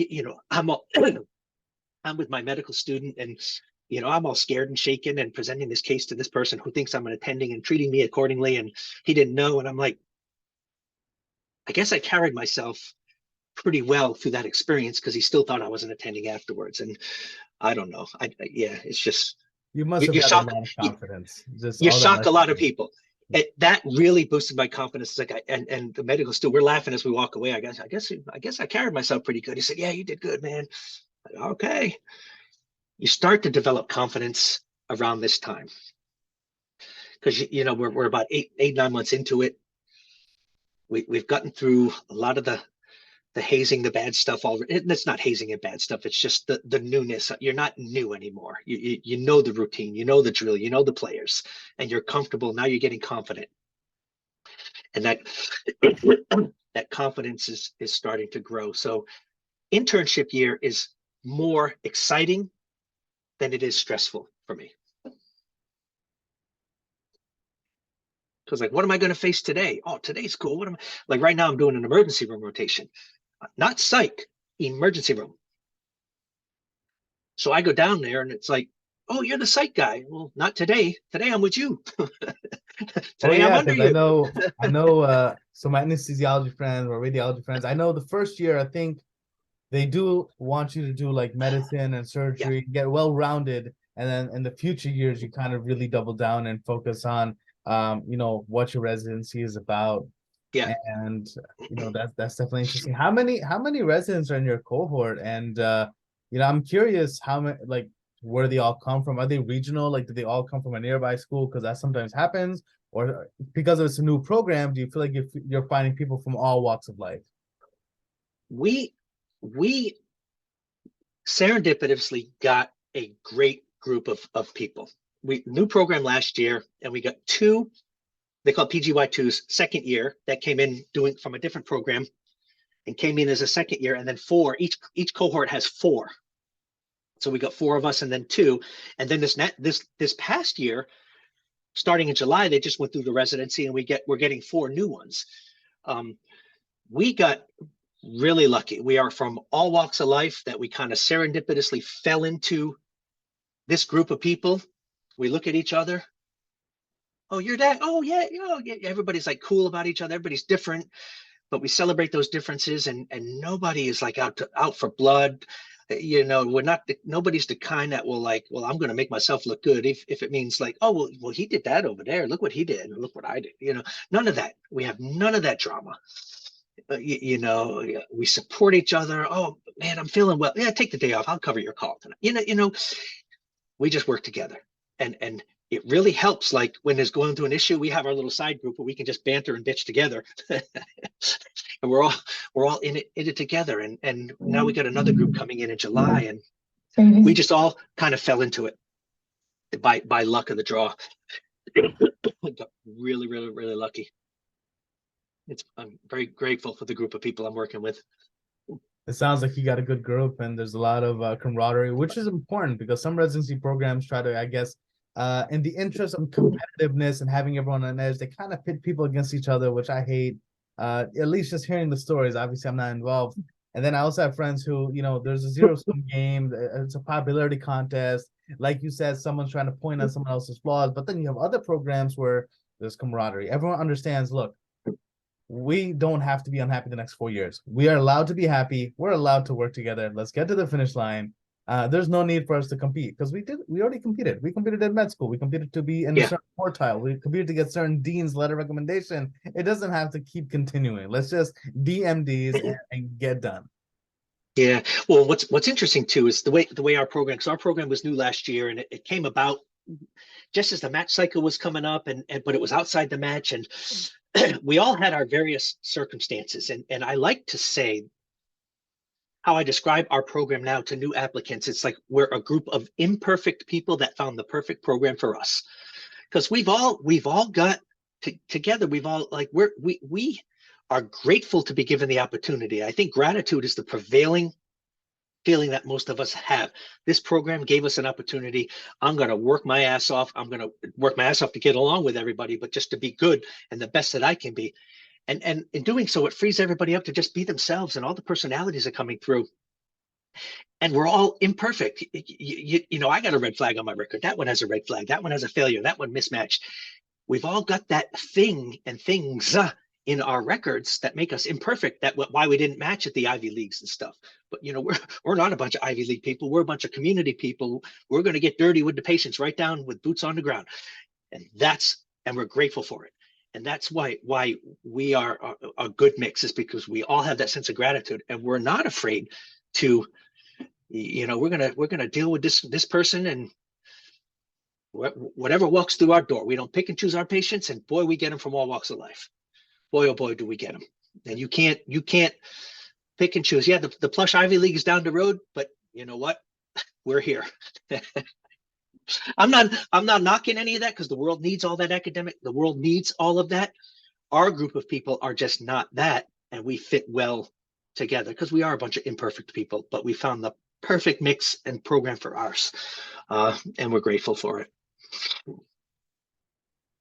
with my medical student, and I'm all scared and shaken and presenting this case to this person who thinks I'm an attending and treating me accordingly, and he didn't know. And I'm like, I guess I carried myself pretty well through that experience, because he still thought I was an attending afterwards. And I don't know. Yeah, it's just, You must have you had a shock lot of confidence. Just you all that shock a lot of experience. people. That really boosted my confidence. Like, and the medical student, we're laughing as we walk away. I guess I carried myself pretty good. He said, yeah, you did good, man. Okay. You start to develop confidence around this time, because we're about 9 months into it. We've gotten through a lot of the hazing, the bad stuff already. It's not hazing and bad stuff. It's just the newness. You're not new anymore. You know the routine, you know the drill, you know the players, and you're comfortable. Now you're getting confident, and that that confidence is starting to grow. So internship year is more exciting than it is stressful for me. Because like, what am I going to face today? Oh, today's cool. What am I, like right now I'm doing an emergency room rotation, not psych, emergency room. So I go down there and it's like, oh, you're the psych guy. Well, not today. Today I'm with you. Oh Today I'm yeah, under because you. I know so my anesthesiology friends or radiology friends, I know the first year I think they do want you to do like medicine and Yeah. surgery, get well-rounded, and then in the future years you kind of really double down and focus on what your residency is about. Yeah. And that's definitely interesting. How many residents are in your cohort? And I'm curious how many, like, where they all come from. Are they regional? Like, do they all come from a nearby school? Because that sometimes happens. Or because it's a new program, do you feel like you're finding people from all walks of life? We we serendipitously got a great group of people. We new program last year, and we got two, they call PGY2s, second year, that came in doing from a different program and came in as a second year, and then four, each cohort has four. So we got four of us and then two. And then this past year, starting in July, they just went through the residency, and we're getting four new ones. We got really lucky. We are from all walks of life, that we kind of serendipitously fell into this group of people. We look at each other. Oh, you're that. Oh, yeah. Yeah. Everybody's like cool about each other. Everybody's different, but we celebrate those differences, and nobody is like out for blood. We're not. Nobody's the kind that will like, well, I'm going to make myself look good if it means like, oh, well, he did that over there. Look what he did. Look what I did. None of that. We have none of that drama. We support each other. Oh man, I'm feeling well. Yeah, take the day off. I'll cover your call tonight. We just work together, and it really helps. Like when there's going through an issue, we have our little side group where we can just banter and bitch together. And we're all in it together. And now we got another group coming in July, and we just all kind of fell into it by luck of the draw. Got really, really, really lucky. I'm very grateful for the group of people I'm working with. It sounds like you got a good group, and there's a lot of camaraderie, which is important because some residency programs try to, I guess, in the interest of competitiveness and having everyone on edge, they kind of pit people against each other, which I hate. At least just hearing the stories. Obviously, I'm not involved. And then I also have friends who, there's a zero-sum game. It's a popularity contest. Like you said, someone's trying to point out someone else's flaws. But then you have other programs where there's camaraderie. Everyone understands, look, we don't have to be unhappy the next 4 years. We are allowed to be happy. We're allowed to work together. Let's get to the finish line. There's no need for us to compete because we already competed. We competed in med school. We competed to be in a certain quartile. We competed to get certain dean's letter recommendation. It doesn't have to keep continuing. Let's just DMDs and get done. Yeah. Well, what's interesting too is the way our program, because our program was new last year, and it came about just as the match cycle was coming up, but it was outside the match, and we all had our various circumstances. And I like to say how I describe our program now to new applicants. It's like we're a group of imperfect people that found the perfect program for us, because we've all got together. We've all we are grateful to be given the opportunity. I think gratitude is the prevailing feeling that most of us have. This program gave us an opportunity. I'm going to work my ass off. I'm going to work my ass off to get along with everybody, but just to be good and the best that I can be. And in doing so, it frees everybody up to just be themselves, and all the personalities are coming through. And we're all imperfect. I got a red flag on my record. That one has a red flag. That one has a failure. That one mismatched. We've all got that thing and things in our records that make us imperfect. Why we didn't match at the Ivy Leagues and stuff. But we're not a bunch of Ivy League people. We're a bunch of community people. We're going to get dirty with the patients, right down with boots on the ground, and we're grateful for it. And that's why we are a good mix, is because we all have that sense of gratitude, and we're not afraid to, we're gonna deal with this person, and whatever walks through our door. We don't pick and choose our patients, and boy, we get them from all walks of life. Boy, oh boy, do we get them. And you can't pick and choose. Yeah, the plush Ivy League is down the road, but you know what? We're here. I'm not knocking any of that, because the world needs all that academic. The world needs all of that. Our group of people are just not that, and we fit well together because we are a bunch of imperfect people, but we found the perfect mix and program for ours, and we're grateful for it.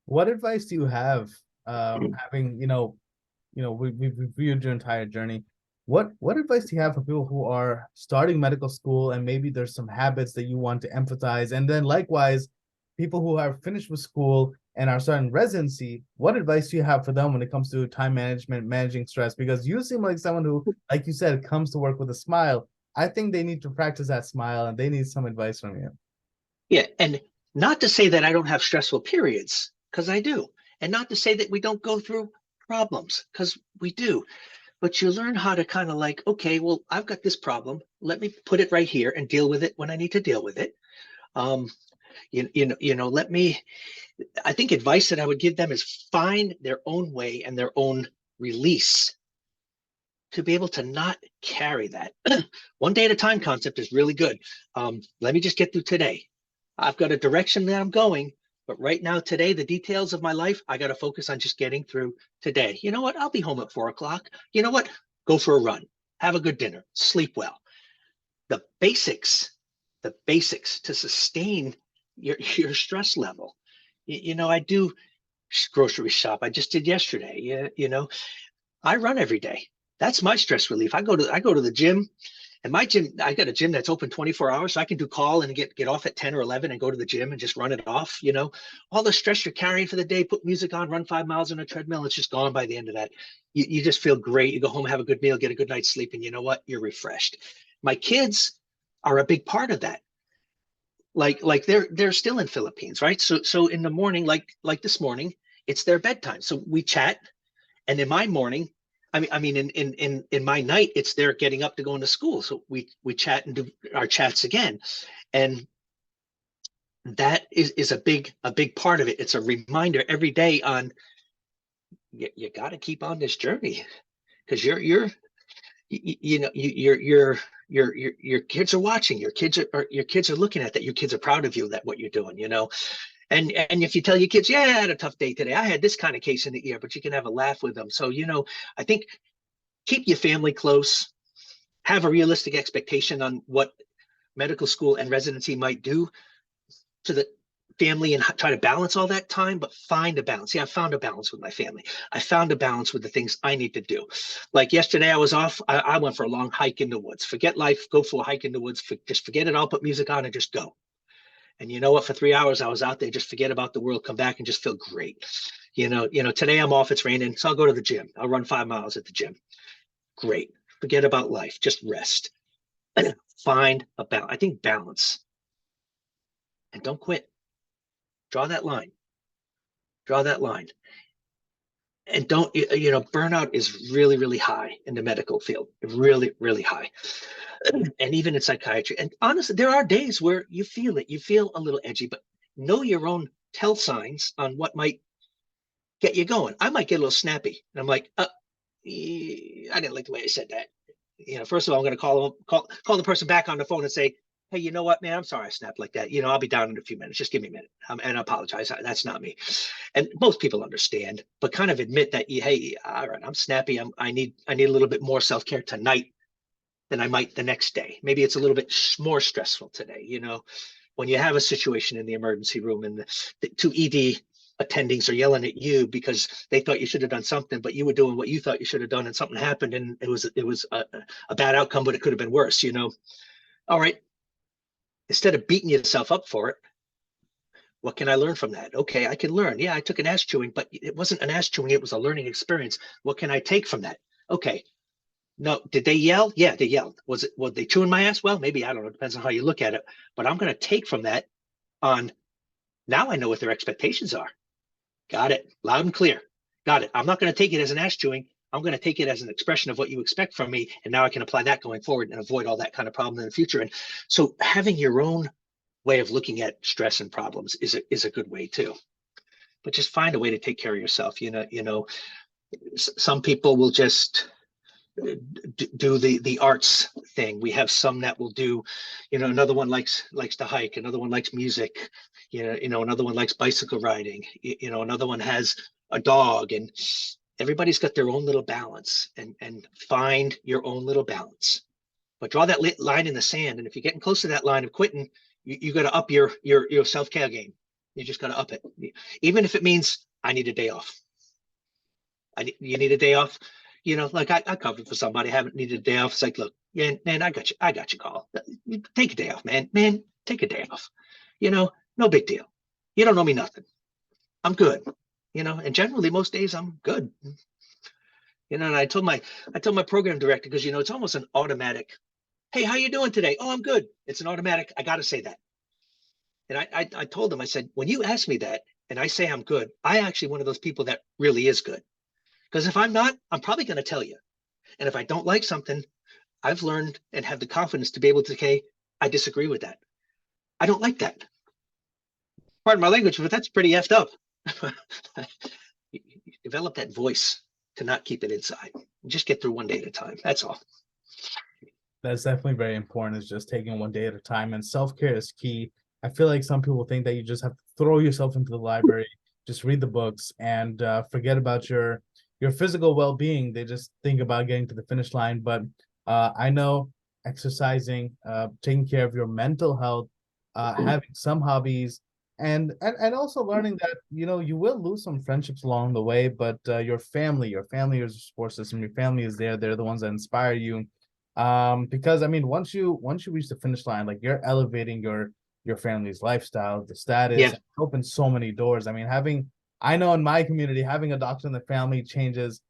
What advice do you have, having we've reviewed your entire journey? What advice do you have for people who are starting medical school, and maybe there's some habits that you want to emphasize? And then likewise, people who are finished with school and are starting residency, what advice do you have for them when it comes to time management, managing stress? Because you seem like someone who, like you said, comes to work with a smile. I think they need to practice that smile, and they need some advice from you. Yeah, and not to say that I don't have stressful periods, because I do. And not to say that we don't go through problems, because we do. But you learn how to kind of okay, well, I've got this problem. Let me put it right here and deal with it when I need to deal with it. I think advice that I would give them is find their own way and their own release to be able to not carry that. One day at a time concept is really good. Let me just get through today. I've got a direction that I'm going, but right now, today, the details of my life, I got to focus on just getting through today. You know what? I'll be home at 4 o'clock. You know what? Go for a run. Have a good dinner. Sleep well. The basics to sustain your stress level. I do grocery shop. I just did yesterday. I run every day. That's my stress relief. I go to the gym. And my gym, I got a gym that's open 24 hours, so I can do call and get off at 10 or 11 and go to the gym and just run it off. All the stress you're carrying for the day, put music on, run 5 miles on a treadmill, it's just gone by the end of that. You just feel great. You go home, have a good meal, get a good night's sleep, and you know what? You're refreshed. My kids are a big part of that. Like they're still in Philippines, right? So in the morning, like this morning, it's their bedtime. So we chat, and in my morning, in my night, it's their getting up to go into school. So we chat and do our chats again. And that is a big part of it. It's a reminder every day on you got to keep on this journey because you know your kids are watching, your kids are looking at that, your kids are proud of you, that what you're doing, you know. And if you tell your kids, yeah, I had a tough day today, I had this kind of case in the ear, but you can have a laugh with them. So, you know, I think keep your family close, have a realistic expectation on what medical school and residency might do to the family, and try to balance all that time, but find a balance. Yeah, I found a balance with my family. I found a balance with the things I need to do. Like yesterday, I was off. I went for a long hike in the woods. Forget life. Go for a hike in the woods. Just forget it all. Put music on and just go. And you know what? For 3 hours, I was out there. Just forget about the world. Come back and just feel great. Today I'm off. It's raining, so I'll go to the gym. I'll run 5 miles at the gym. Great. Forget about life. Just rest. Find a balance. I think balance. And don't quit. Draw that line. Draw that line. And don't, burnout is really, really high in the medical field. Really, really high. And even in psychiatry. And honestly, there are days where you feel it. You feel a little edgy, but know your own tell signs on what might get you going. I might get a little snappy. And I'm like, I didn't like the way I said that. First of all, I'm going to call the person back on the phone and say, hey, you know what, man? I'm sorry I snapped like that. I'll be down in a few minutes. Just give me a minute. And I apologize. That's not me. And most people understand, but kind of admit that, hey, all right, I'm snappy. I need a little bit more self-care tonight than I might the next day. Maybe it's a little bit more stressful today. When you have a situation in the emergency room and the two ED attendings are yelling at you because they thought you should have done something, but you were doing what you thought you should have done, and something happened, and it was a bad outcome, but it could have been worse. All right, instead of beating yourself up for it, what can I learn from that? Okay, I can learn. Yeah, I took an ass chewing, but it wasn't an ass chewing. It was a learning experience. What can I take from that? Okay. No, did they yell? Yeah, they yelled. Was they chewing my ass? Well, maybe, I don't know. It depends on how you look at it. But I'm going to take from that on, now I know what their expectations are. Got it. Loud and clear. Got it. I'm not going to take it as an ass chewing. I'm going to take it as an expression of what you expect from me. And now I can apply that going forward and avoid all that kind of problem in the future. And so having your own way of looking at stress and problems is a good way too. But just find a way to take care of yourself. Some people will just do the arts thing. We have some that will do, another one likes to hike, another one likes music, another one likes bicycle riding, another one has a dog, and everybody's got their own little balance, and find your own little balance. But draw that line in the sand, and if you're getting close to that line of quitting, you got to up your self-care game. You just got to up it, even if it means I need a day off. You need a day off. Like I covered for somebody, haven't needed a day off. It's like, look, yeah, man, I got you, call. Take a day off, man. Man, take a day off. No big deal. You don't owe me nothing. I'm good. And generally most days I'm good. And I told my program director, because it's almost an automatic, hey, how you doing today? Oh, I'm good. It's an automatic, I gotta say that. And I told him, I said, when you ask me that and I say I'm good, I actually one of those people that really is good. Because if I'm not, I'm probably going to tell you. And if I don't like something, I've learned and have the confidence to be able to say, hey, I disagree with that. I don't like that. Pardon my language, but that's pretty effed up. You develop that voice to not keep it inside. Just get through one day at a time. That's all. That's definitely very important, is just taking one day at a time. And self-care is key. I feel like some people think that you just have to throw yourself into the library, just read the books, and forget about your physical well-being. They just think about getting to the finish line. But I know exercising, taking care of your mental health, having some hobbies, and also learning that you will lose some friendships along the way, but your family is a support system. Your family is there. They're the ones that inspire you. Because I mean, once you reach the finish line, like, you're elevating your family's lifestyle, the status, Yeah. opens so many doors. I mean, I know in my community, having a doctor in the family changes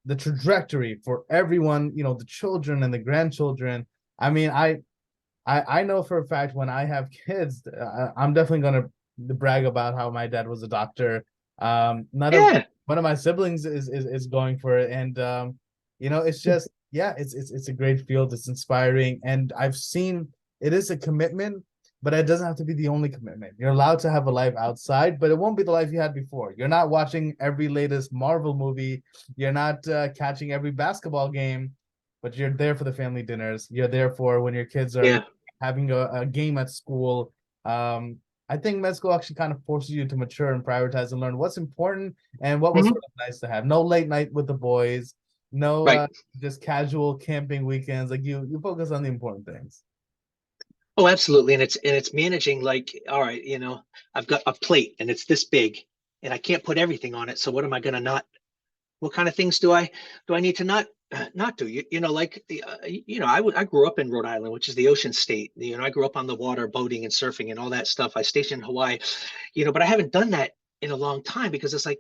the trajectory for everyone, the children and the grandchildren. I mean, I know for a fact, when I have kids, I'm definitely going to brag about how my dad was a doctor. Not Yeah. one of my siblings is going for it. And, it's just, yeah, it's a great field. It's inspiring. And I've seen it is a commitment, but it doesn't have to be the only commitment. You're allowed to have a life outside, but it won't be the life you had before. You're not watching every latest Marvel movie. You're not catching every basketball game, but you're there for the family dinners. You're there for when your kids are Yeah. having a game at school. I think med school actually kind of forces you to mature and prioritize and learn what's important and what was Mhm. sort of nice to have. No late night with the boys, no Right. just casual camping weekends. Like you focus on the important things. Oh, absolutely. And it's managing like, all right, I've got a plate and it's this big and I can't put everything on it. So what am I going to not, what kind of things do I need to not do? Like, I grew up in Rhode Island, which is the ocean state. I grew up on the water, boating and surfing and all that stuff. I stationed in Hawaii, but I haven't done that in a long time because it's like,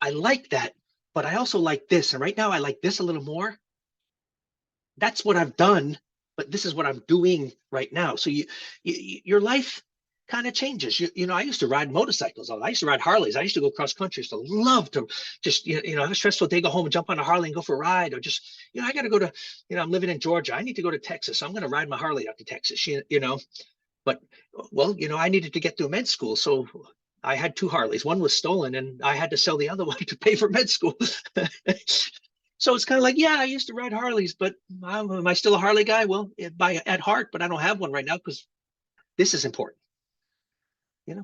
I like that, but I also like this. And right now I like this a little more. That's what I've done, but this is what I'm doing right now. So your life kind of changes. I used to ride motorcycles. I used to ride Harleys. I used to go cross country. I used to love to just, have a stressful day, go home and jump on a Harley and go for a ride, or just, I got to go to, I'm living in Georgia. I need to go to Texas. So I'm going to ride my Harley out to Texas, but well, I needed to get through med school. So I had two Harleys. One was stolen and I had to sell the other one to pay for med school. So it's kind of like, yeah, I used to ride Harleys, but am I still a Harley guy? Well, at heart, but I don't have one right now because this is important.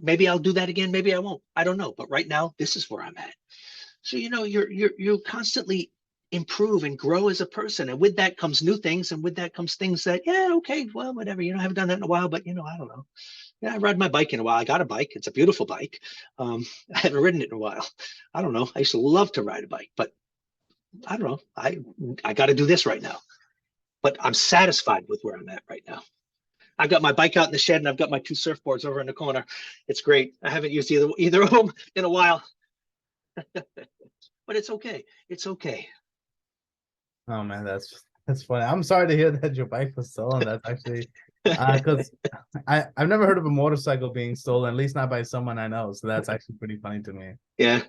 Maybe I'll do that again. Maybe I won't. I don't know. But right now, this is where I'm at. So you constantly improve and grow as a person, and with that comes new things, and with that comes things that, yeah, okay, well, whatever. I haven't done that in a while, but I don't know. Yeah, I ride my bike in a while. I got a bike. It's a beautiful bike. I haven't ridden it in a while. I don't know. I used to love to ride a bike, but I don't know. I got to do this right now, but I'm satisfied with where I'm at right now. I've got my bike out in the shed and I've got my two surfboards over in the corner. It's great. I haven't used either of them in a while, but it's okay. It's okay. Oh man, that's funny. I'm sorry to hear that your bike was stolen. That's actually because I've never heard of a motorcycle being stolen, at least not by someone I know. So that's actually pretty funny to me. Yeah.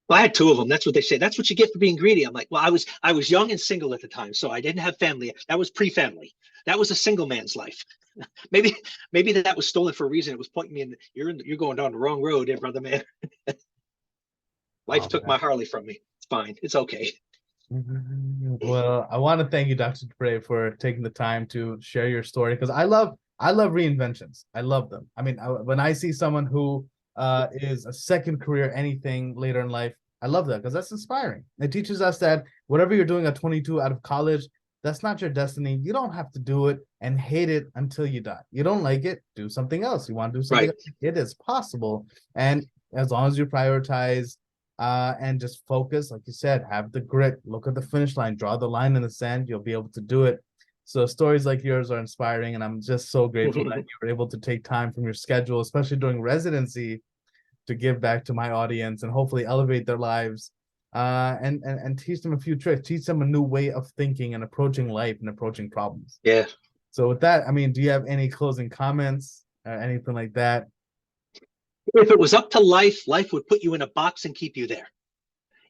Well, I had two of them. That's what they say. That's what you get for being greedy. I'm like, well, I was young and single at the time, so I didn't have family. That was pre-family. That was a single man's life. Maybe that was stolen for a reason. It was pointing me you're going down the wrong road, there, brother man. Life Oh, took my Harley from me. It's fine. It's okay. well, I want to thank you, Dr. Duprey, for taking the time to share your story because I love reinventions. I love them. I mean, when I see someone who is a second career, anything later in life, I love that because that's inspiring. It teaches us that whatever you're doing at 22 out of college, that's not your destiny. You don't have to do it and hate it until you die. You don't like it, do something else. You want to do something Right. else, it is possible. And as long as you prioritize and just focus, like you said, have the grit, look at the finish line, draw the line in the sand, you'll be able to do it. So stories like yours are inspiring, and I'm just so grateful that you were able to take time from your schedule, especially during residency, to give back to my audience and hopefully elevate their lives and teach them a few tricks, teach them a new way of thinking and approaching life and approaching problems. Yeah. So with that, I mean, do you have any closing comments or anything like that? If it was up to life, life would put you in a box and keep you there.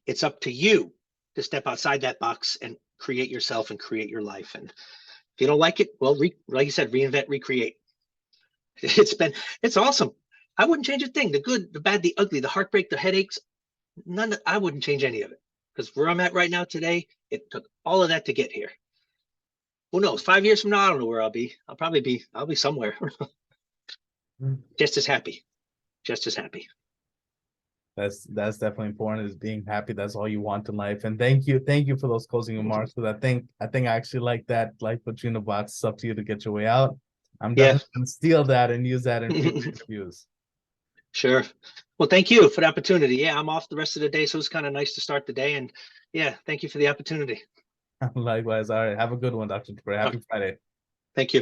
It's up to you to step outside that box and create yourself and create your life. And if you don't like it, well, like you said, reinvent, recreate. It's awesome. I wouldn't change a thing. The good, the bad, the ugly, the heartbreak, the headaches, I wouldn't change any of it. Because where I'm at right now today, it took all of that to get here. Who knows? 5 years from now, I don't know where I'll be. I'll be somewhere. Just as happy. Just as happy. That's definitely important, is being happy. That's all you want in life. And thank you for those closing remarks. Because I think I actually like that. Life between the box, it's up to you to get your way out. I'm Yeah. definitely gonna steal that and use that in future interviews. Sure. Well, thank you for the opportunity. Yeah, I'm off the rest of the day, so it's kind of nice to start the day. And yeah, thank you for the opportunity. Likewise. All right. Have a good one, Dr. Duprey. Happy Friday. Thank you.